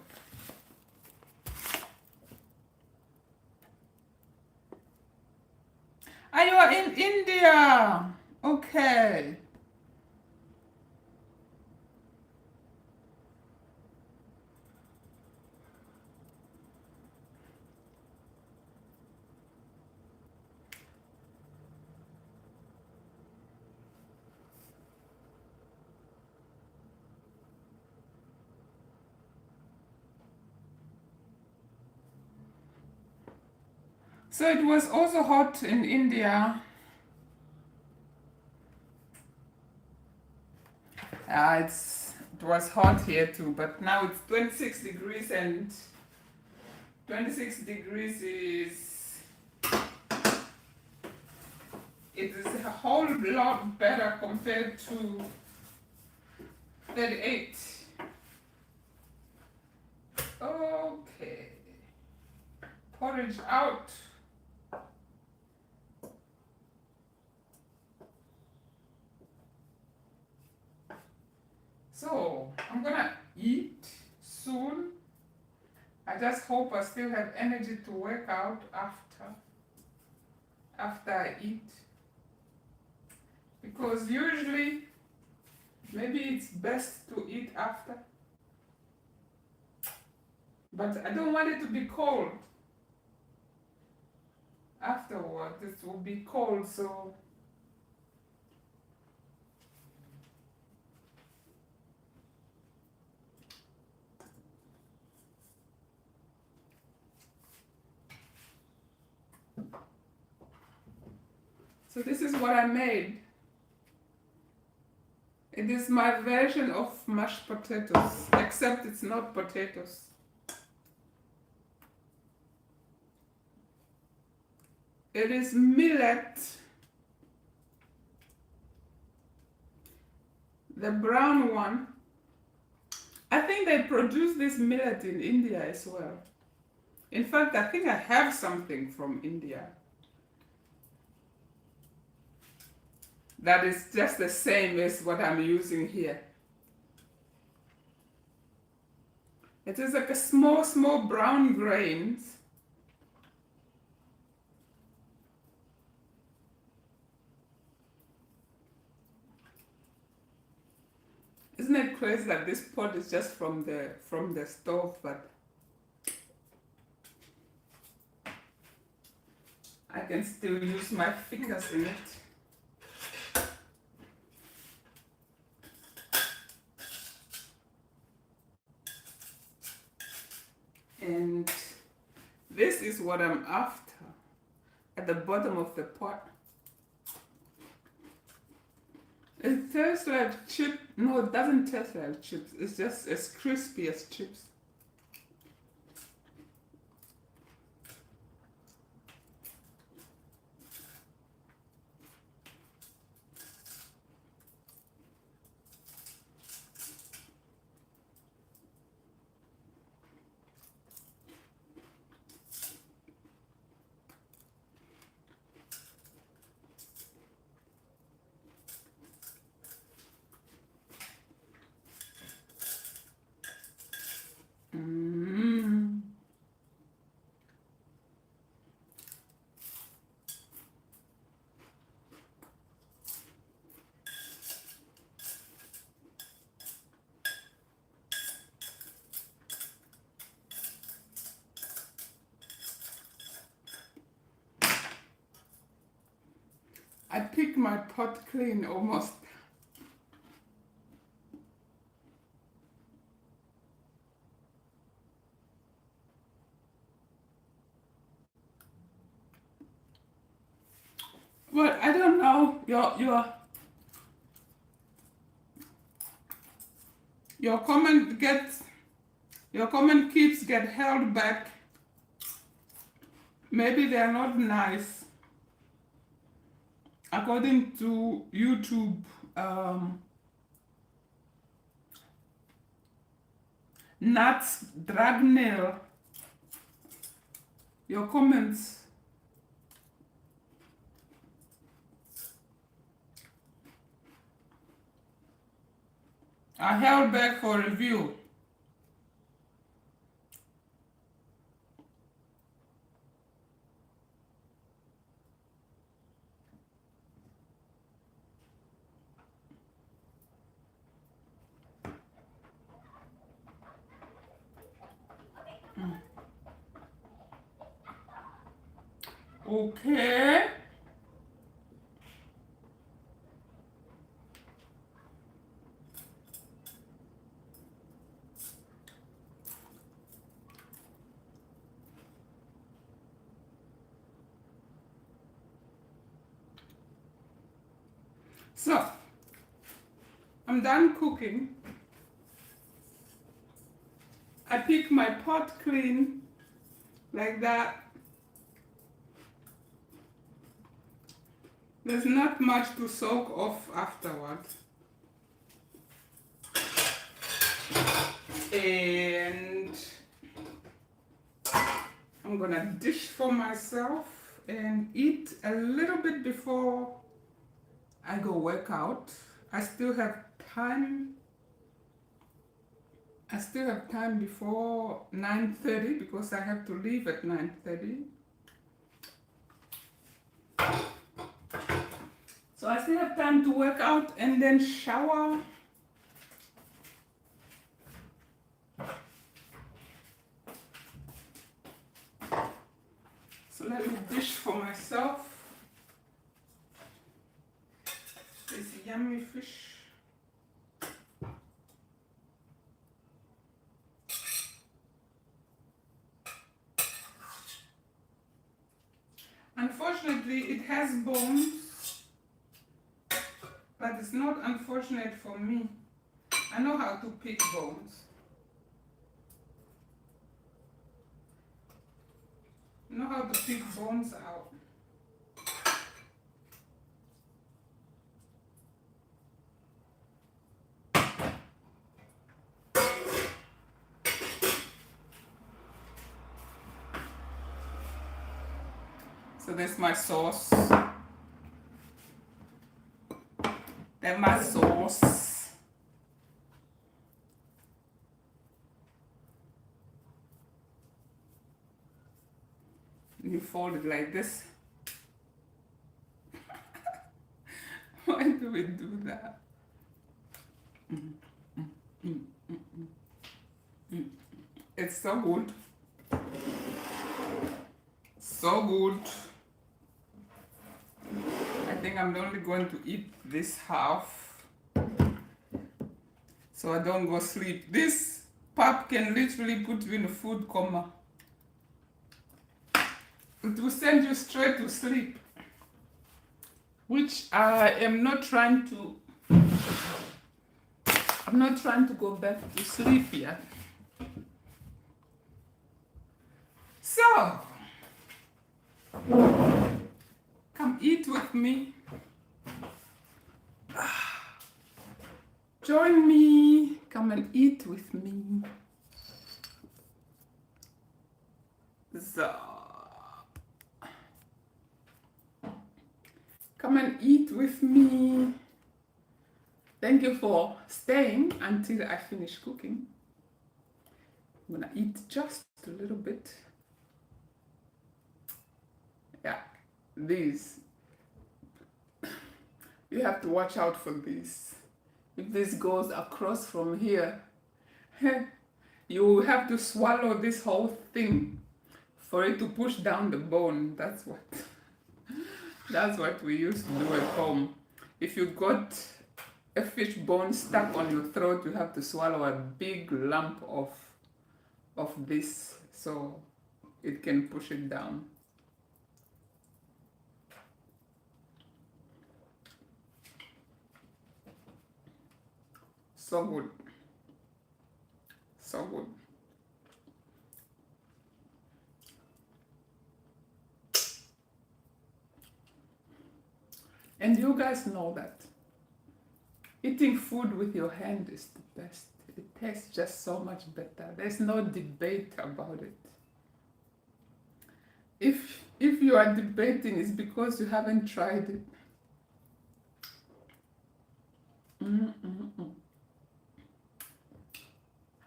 Ah, you are in India. Okay. So it was also hot in India. It was hot here too, but now it's 26 degrees, and 26 degrees it is a whole lot better compared to 38. Okay. Porridge out. So I'm gonna eat soon. I just hope I still have energy to work out after I eat. Because usually maybe it's best to eat after. But I don't want it to be cold. Afterward, it will be cold, so this is what I made. It is my version of mashed potatoes, except it's not potatoes. It is millet, the brown one. I think they produce this millet in India as well. In fact, I think I have something from India that is just the same as what I'm using here. It is like a small brown grains. Isn't it crazy that this pot is just from the stove, but I can still use my fingers in it. And this is what I'm after at the bottom of the pot. It tastes like chip. No, it doesn't taste like chips. It's just as crispy as chips. Mm. I pick my pot clean almost. Well, I don't know. your comment keeps get held back. Maybe they're not nice according to YouTube. Nuts Dragnell, your comments are held back for review. Okay. So, I'm done cooking. I pick my pot clean like that. There's not much to soak off afterwards. And I'm gonna dish for myself and eat a little bit before I go work out. I still have time. Before 9:30 because I have to leave at 9:30. So I still have time to work out and then shower. So let me dish for myself this yummy fish. Unfortunately, it has bones, but it's not unfortunate for me. I know how to pick bones. I know how to pick bones out. So that's my sauce. That's my sauce. You fold it like this. Why do we do that? It's so good. So good. I think I'm only going to eat this half so I don't go sleep. This pap can literally put you in a food coma. It will send you straight to sleep, which I am not trying to. I'm not trying to go back to sleep yet. So, come eat with me. Join me. Come and eat with me. So, come and eat with me. Thank you for staying until I finish cooking. I'm gonna eat just a little bit. Yeah, these. You have to watch out for this. If this goes across from here, you have to swallow this whole thing for it to push down the bone. That's what we used to do at home. If you got a fish bone stuck on your throat, you have to swallow a big lump of this so it can push it down. So good. So good. And you guys know that eating food with your hand is the best. It tastes just so much better. There's no debate about it. If you are debating, it's because you haven't tried it. Mm-mm-mm.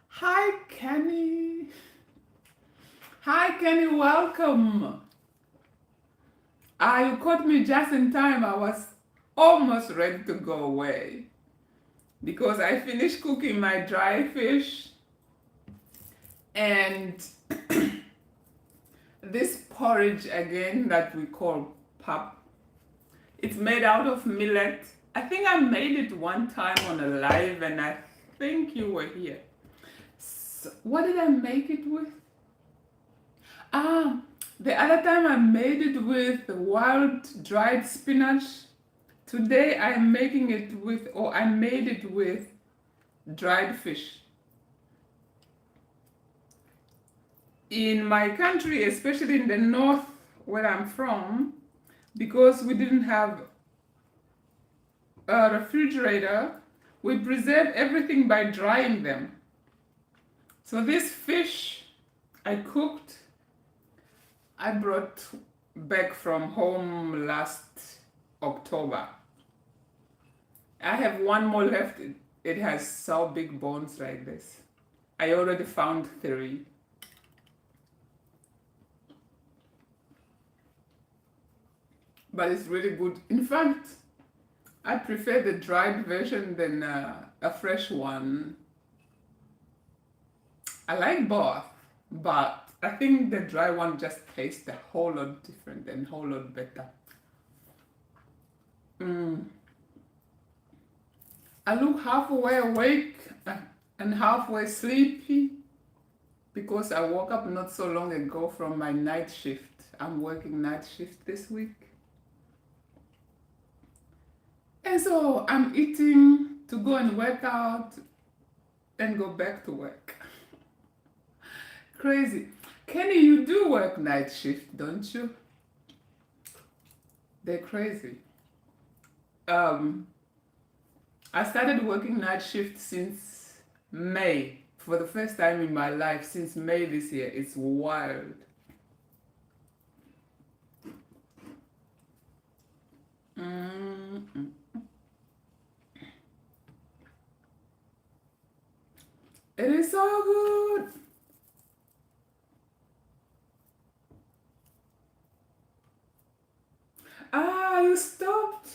Hi, Kenny. Hi, Kenny. Welcome. You caught me just in time. I was almost ready to go away because I finished cooking my dry fish and this porridge again that we call pap. It's made out of millet. I think I made it one time on a live and I think you were here. So, what did I make it with? Ah, the other time I made it with wild dried spinach. Today I'm making it with, or I made it with dried fish. In my country, especially in the north where I'm from, because we didn't have a refrigerator, we preserve everything by drying them. So this fish I cooked, I brought back from home last October. I have one more left. It has so big bones like this. I already found 3. But it's really good. In fact, I prefer the dried version than a fresh one. I like both, but I think the dry one just tastes a whole lot different and a whole lot better. I look halfway awake and halfway sleepy because I woke up not so long ago from my night shift. I'm working night shift this week. And so I'm eating to go and work out and go back to work. Crazy. Kenny, you do work night shift, don't you? They're crazy. I started working night shift since May. For the first time in my life, since May this year. It's wild. Mm-mm. It is so good. You stopped.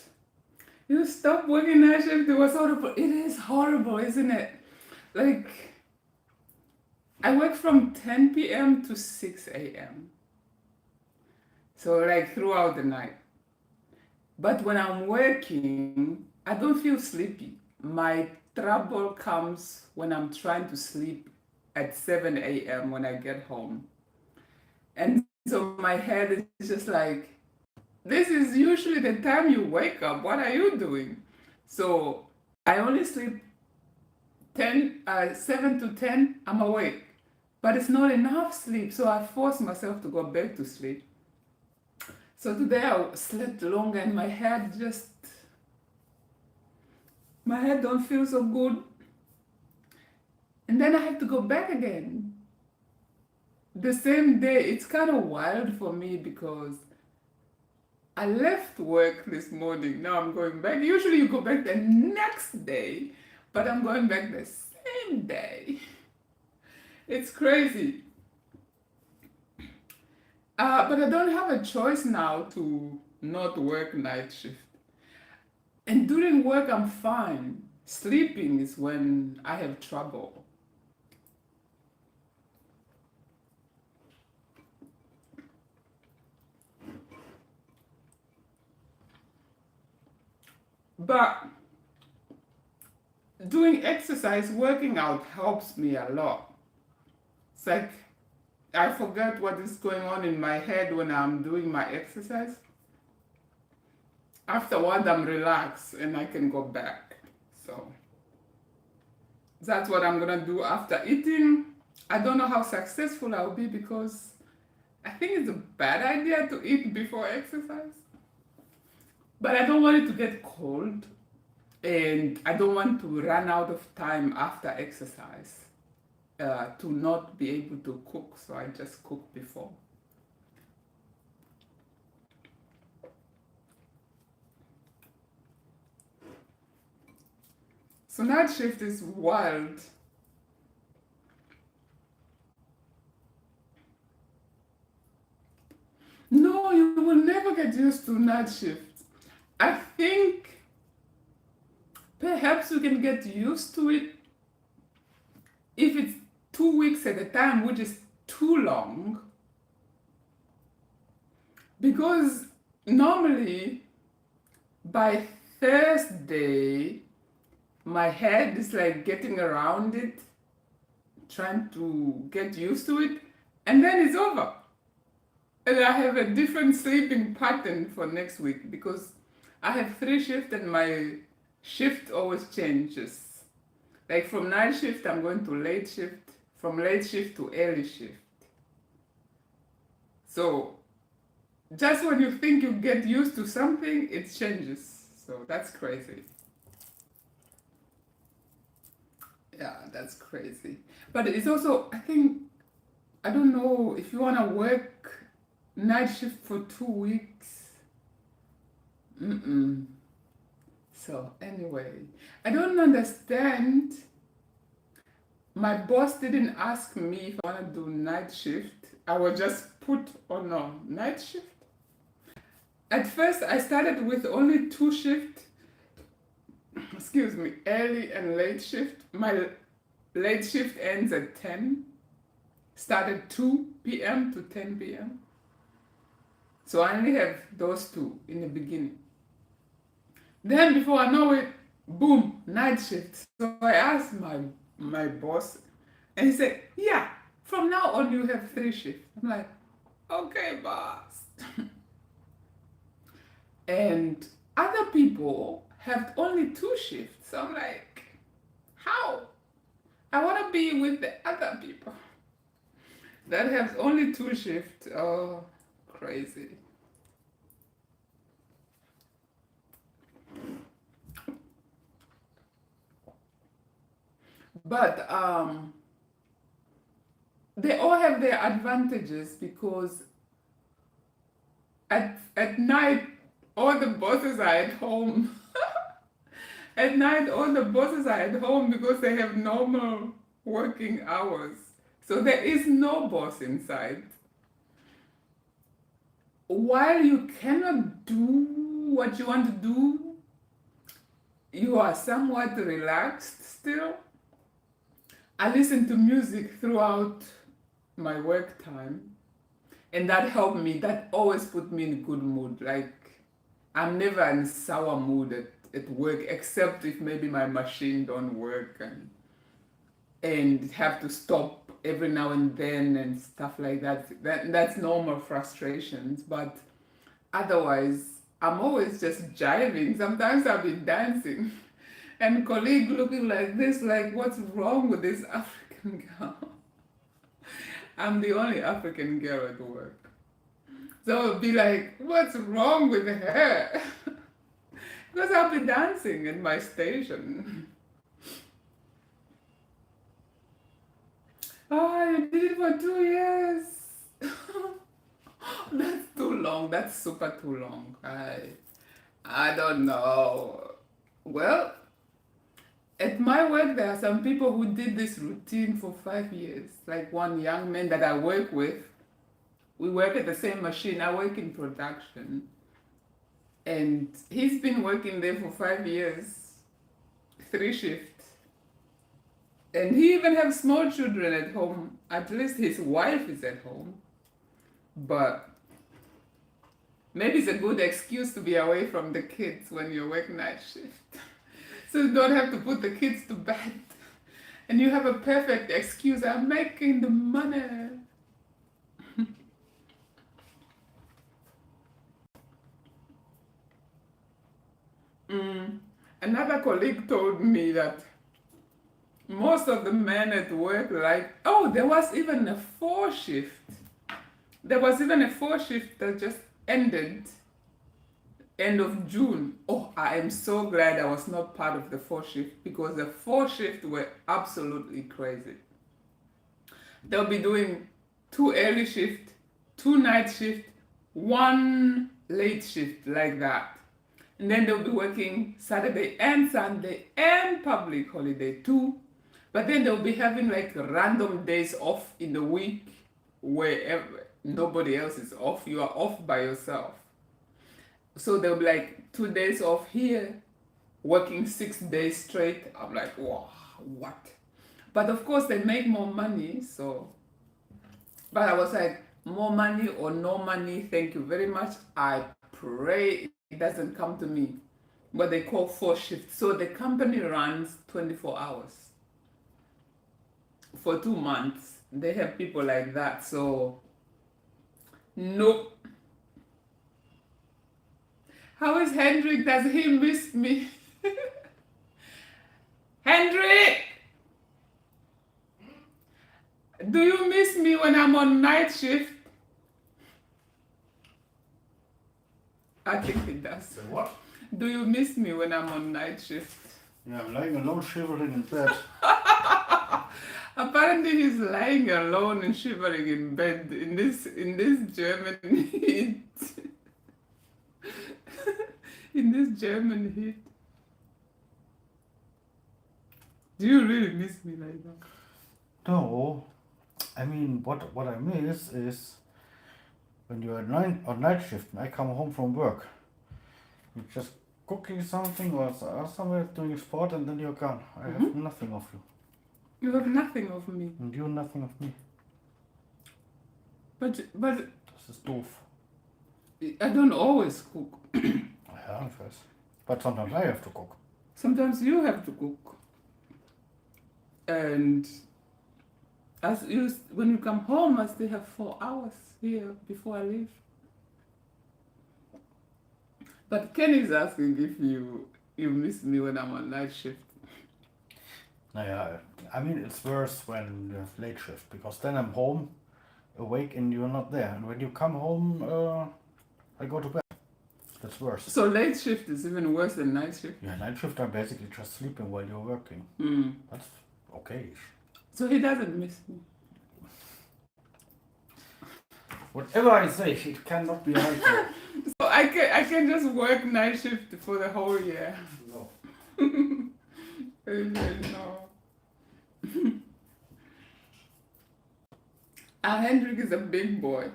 You stopped working night shift. It was horrible. It is horrible, isn't it? Like, I work from 10 p.m. to 6 a.m. So, like, throughout the night. But when I'm working, I don't feel sleepy. My trouble comes when I'm trying to sleep at 7 a.m. when I get home. And so my head is just like, this is usually the time you wake up. What are you doing? So I only sleep 7 to 10, I'm awake. But it's not enough sleep, so I force myself to go back to sleep. So today I slept longer and my head don't feel so good. And then I have to go back again. The same day, it's kind of wild for me because I left work this morning. Now I'm going back. Usually you go back the next day, but I'm going back the same day. It's crazy. But I don't have a choice now to not work night shift. And during work, I'm fine. Sleeping is when I have trouble. But doing exercise, working out helps me a lot. It's like I forget what is going on in my head when I'm doing my exercise. Afterward, I'm relaxed and I can go back. So That's what I'm gonna do after eating. I don't know how successful I'll be because I think it's a bad idea to eat before exercise. But I don't want it to get cold and I don't want to run out of time after exercise to not be able to cook, so I just cook before. So night shift is wild. No, you will never get used to night shift. I think perhaps you can get used to it if it's 2 weeks at a time, which is too long. Because normally by Thursday, my head is like getting around it, trying to get used to it, and then it's over. And I have a different sleeping pattern for next week because I have 3 shifts and my shift always changes. Like from night shift, I'm going to late shift, from late shift to early shift. So just when you think you get used to something, it changes. So that's crazy. Yeah, that's crazy. But it's also, I think, I don't know if you want to work night shift for 2 weeks. Mm-mm. So anyway, I don't understand. My boss didn't ask me if I want to do night shift. I was just put on a night shift. At first, I started with only 2 shifts. Excuse me, early and late shift. My late shift ends at 10. Started 2 p.m. to 10 p.m. So I only have those 2 in the beginning. Then before I know it, boom, night shift. So I asked my boss, and he said, "Yeah, from now on you have 3 shifts." I'm like, "Okay, boss." And other people have only 2 shifts. So I'm like, "How? I want to be with the other people that have only 2 shifts." Oh, crazy. But they all have their advantages because at night all the bosses are at home. At night all the bosses are at home because they have normal working hours. So there is no boss inside. While you cannot do what you want to do, you are somewhat relaxed still. I listen to music throughout my work time, and that helped me. That always put me in a good mood. Like, I'm never in sour mood at work, except if maybe my machine don't work and have to stop every now and then and stuff like that. That's normal frustrations, but otherwise, I'm always just jiving. Sometimes I'll be dancing, and colleague looking like this, like, what's wrong with this African girl? I'm the only African girl at work. So I'll be like, what's wrong with her? Because I'll be dancing in my station. Oh, you did it for 2 years. That's too long. That's super too long. I don't know. Well, at my work, there are some people who did this routine for 5 years. Like one young man that I work with, we work at the same machine. I work in production. And he's been working there for 5 years, 3 shifts. And he even has small children at home. At least his wife is at home. But maybe it's a good excuse to be away from the kids when you work night shift. So you don't have to put the kids to bed. And you have a perfect excuse. I'm making the money. Another colleague told me that most of the men at work like, oh, there was even a 4 shift. There was even a 4 shift that just ended end of June. Oh, I am so glad I was not part of the 4 shift because the 4 shift were absolutely crazy. They'll be doing 2 early shift, 2 night shift, 1 late shift like that. And then they'll be working Saturday and Sunday and public holiday too. But then they'll be having like random days off in the week where nobody else is off. You are off by yourself. So they'll be like 2 days off here, working 6 days straight. I'm like, wow, what? But of course, they make more money. So, but I was like, more money or no money, thank you very much. I pray it doesn't come to me. What they call 4 shifts. So the company runs 24 hours for 2 months. They have people like that. So, nope. How is Hendrik? Does he miss me? Hendrik! Do you miss me when I'm on night shift? I think he does. Say what? Do you miss me when I'm on night shift? Yeah, I'm lying alone, shivering in bed. Apparently he's lying alone and shivering in bed in this German heat. In this German heat. Do you really miss me like that? No, I mean, what I miss is when you're on night shift and I come home from work, you're just cooking something or somewhere doing sport and then you're gone. I have nothing of you. You have nothing of me. And you nothing of me. But Das ist doof. I don't always cook. Yeah, I guess. But sometimes I have to cook. Sometimes you have to cook. And when you come home, I still have 4 hours here before I leave. But Kenny's asking if you miss me when I'm on night shift. Naja, I mean, it's worse when you have late shift because then I'm home, awake, and you're not there. And when you come home, I go to bed. That's worse. So late shift is even worse than night shift? Yeah, night shift I'm basically just sleeping while you're working. That's okay. So he doesn't miss me. Whatever I say, it cannot be right. So I can just work night shift for the whole year. No. No. Hendrik is a big boy.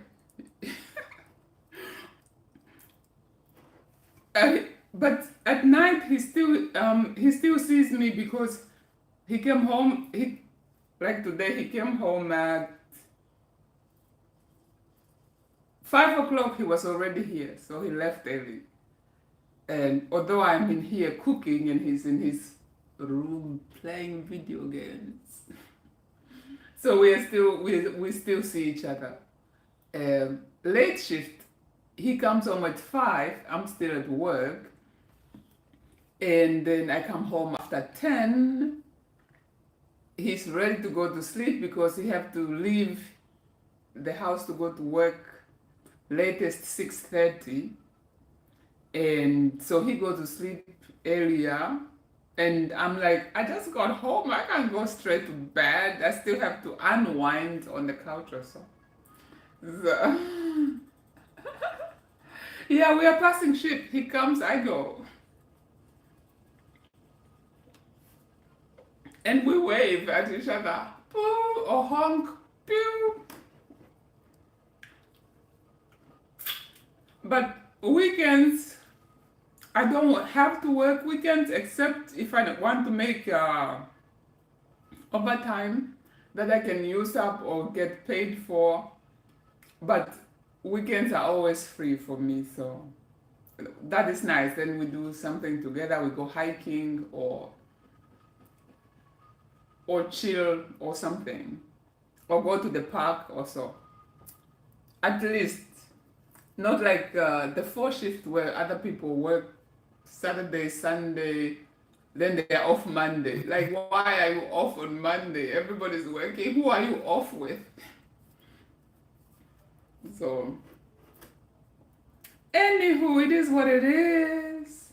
But at night he still sees me because he came home. Like today he came home at 5 o'clock. He was already here, so he left early. And although I'm in here cooking and he's in his room playing video games, so we still see each other. Late shift, he comes home at 5. I'm still at work, and then I come home after 10. He's ready to go to sleep because he have to leave the house to go to work latest 6:30. And so he goes to sleep earlier, and I'm like, I just got home, I can't go straight to bed, I still have to unwind on the couch or so. Yeah, we are passing ship. He comes, I go. And we wave at each other, pew, or honk, pew. But weekends, I don't have to work weekends except if I want to make overtime that I can use up or get paid for. But weekends are always free for me, so that is nice. Then we do something together. We go hiking or chill or something, or go to the park or so. At least, not like the 4 shift where other people work Saturday, Sunday, Then they're off Monday. Like, why are you off on Monday? Everybody's working. Who are you off with? So, anywho, it is what it is.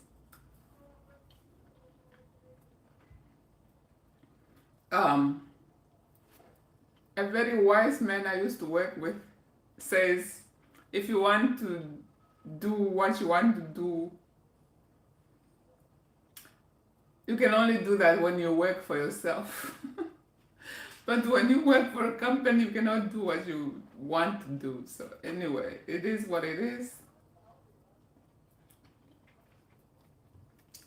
Um, a very wise man I used to work with says, if you want to do what you want to do, you can only do that when you work for yourself. But when you work for a company, you cannot do what you want to do. So anyway, it is what it is.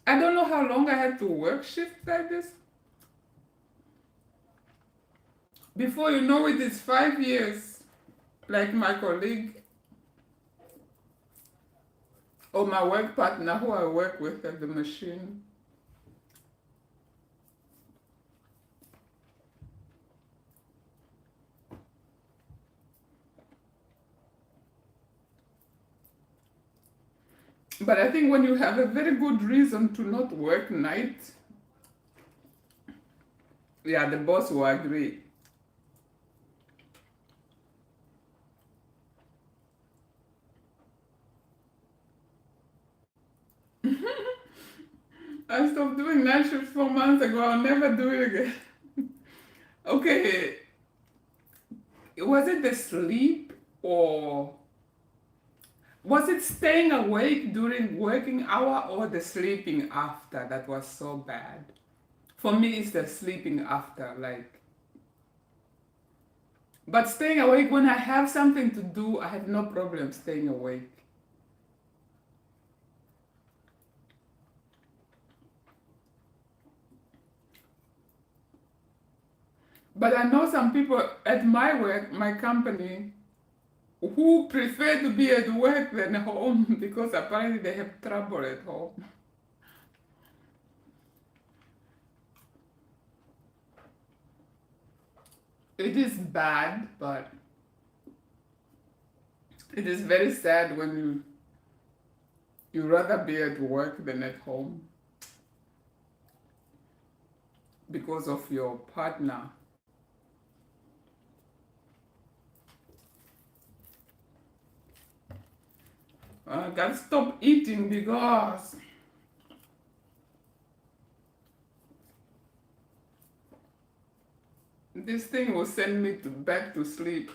I don't know how long I had to work shift like this. Before you know it, it's 5 years. Like my colleague or my work partner who I work with at the machine. But I think when you have a very good reason to not work night, yeah, the boss will agree. I stopped doing night shift 4 months ago. I'll never do it again. Okay, was it the sleep or was it staying awake during working hour or the sleeping after that was so bad? For me, it's the sleeping after, like. But staying awake when I have something to do, I have no problem staying awake. But I know some people at my work, my company, who prefer to be at work than home because apparently they have trouble at home. It is bad, but it is very sad when you rather be at work than at home because of your partner. I gotta stop eating because this thing will send me back to sleep.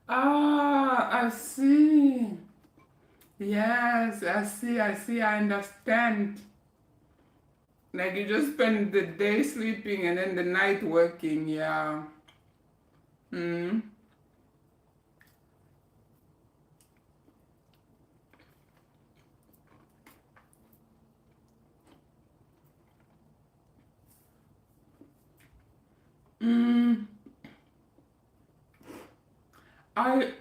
Ah, I see. Yes, I see, I understand. Like you just spend the day sleeping and then the night working, yeah. Mm. Mm. I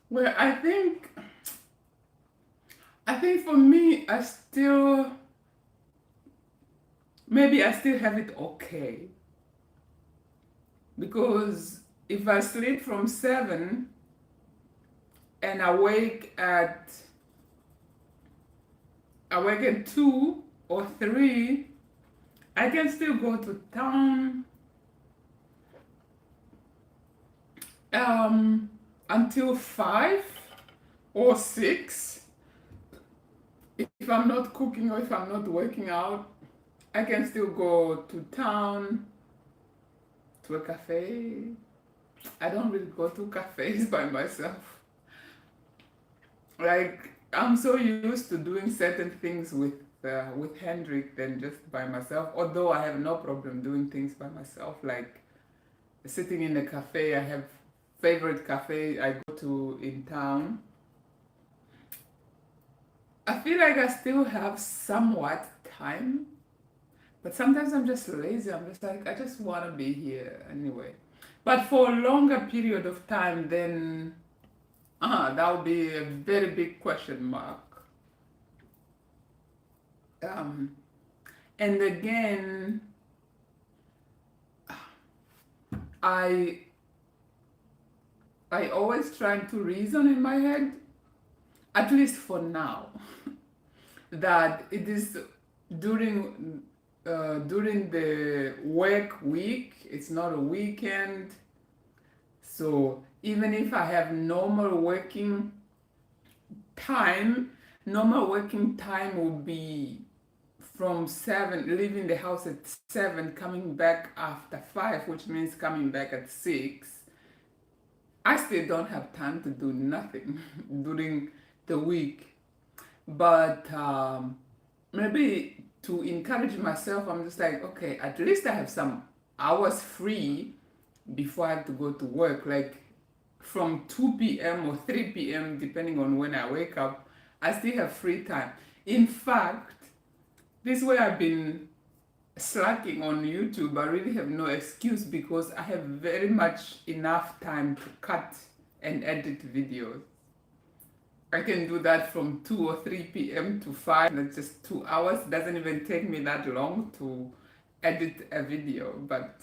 well, I think for me, maybe I still have it okay because if I sleep from 7 and awake at 2 or 3, I can still go to town um, until 5 or 6. If I'm not cooking or if I'm not working out, I can still go to town, to a cafe. I don't really go to cafes by myself. Like, I'm so used to doing certain things with Hendrik than just by myself. Although I have no problem doing things by myself, like sitting in a cafe. I have favorite cafe I go to in town. I feel like I still have somewhat time But sometimes I'm just lazy. I'm just like, I just want to be here anyway. But for a longer period of time, then that would be a very big question mark. Um, and again, I I always try to reason in my head, at least for now, that it is during during the work week. It's not a weekend, so even if I have time, normal working time will be from 7, leaving the house at 7, coming back after 5, which means coming back at 6. I still don't have time to do nothing during the week. But maybe to encourage myself, I'm just like, okay, at least I have some hours free before I have to go to work. Like from 2 p.m. or 3 p.m., depending on when I wake up, I still have free time. In fact, this way I've been slacking on YouTube. I really have no excuse because I have very much enough time to cut and edit videos. I can do that from 2 or 3 p.m. to 5. That's just 2 hours. It doesn't even take me that long to edit a video, but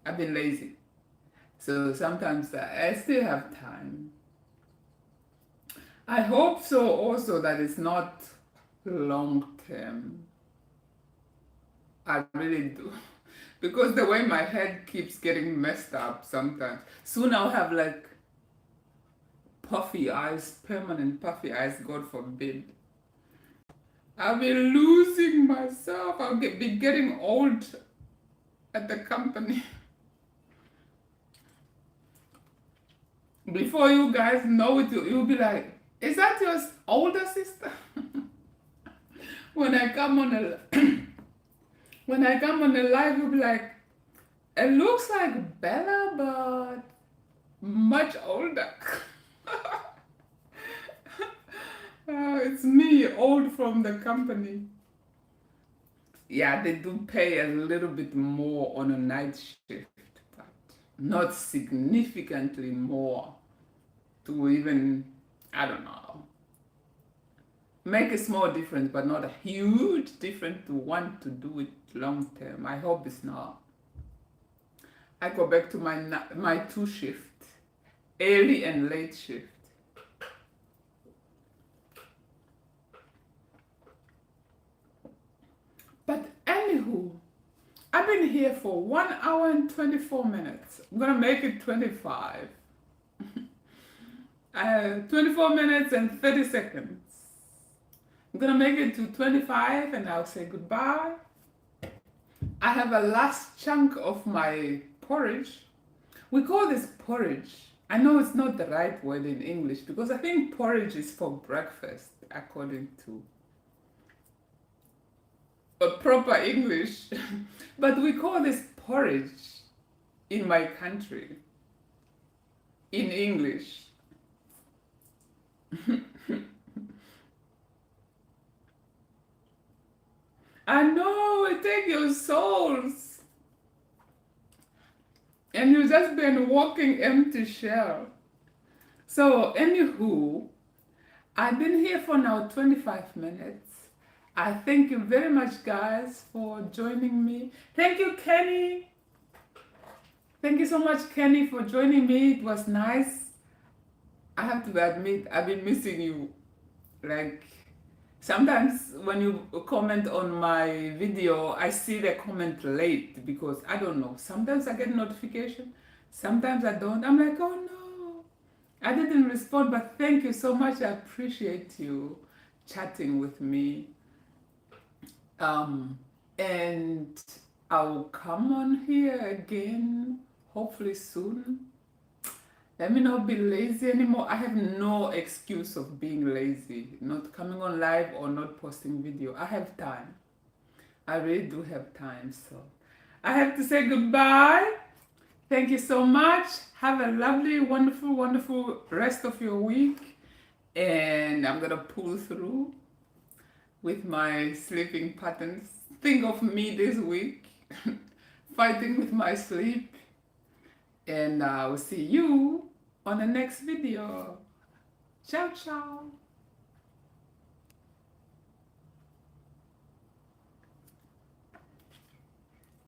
I've been lazy. So sometimes I still have time. I hope so also that it's not long term. I really do. Because the way my head keeps getting messed up sometimes. Soon I'll have like puffy eyes, permanent puffy eyes, God forbid. I'll be losing myself. I'll be getting old at the company. Before you guys know it, you'll be like, is that your older sister? When I come on when I come on the live, you'll be like, it looks like Bella, but much older. It's me, old from the company. Yeah, they do pay a little bit more on a night shift, but not significantly more to even, I don't know, make a small difference, but not a huge difference to want to do it long term. I hope it's not. I go back to my 2 shift, early and late shift. But anywho, I've been here for 1 hour and 24 minutes. I'm gonna make it 25. 24 minutes and 30 seconds. I'm gonna make it to 25 and I'll say goodbye. I have a last chunk of my porridge. We call this porridge. I know it's not the right word in English because I think porridge is for breakfast, according to a proper English. But we call this porridge in my country, in English. I know, it takes your souls. And you've just been walking empty shell. So, anywho, I've been here for now 25 minutes. I thank you very much, guys, for joining me. Thank you, Kenny. Thank you so much, Kenny, for joining me. It was nice. I have to admit, I've been missing you. Like, sometimes when you comment on my video, I see the comment late because I don't know. Sometimes I get notification, sometimes I don't. I'm like, oh no, I didn't respond, but thank you so much. I appreciate you chatting with me. And I'll come on here again, hopefully soon. Let me not be lazy anymore. I have no excuse of being lazy, not coming on live or not posting video. I have time. I really do have time. So I have to say goodbye. Thank you so much. Have a lovely, wonderful, wonderful rest of your week. And I'm going to pull through with my sleeping patterns thing of me this week, fighting with my sleep. And I will see you on the next video. Ciao, ciao.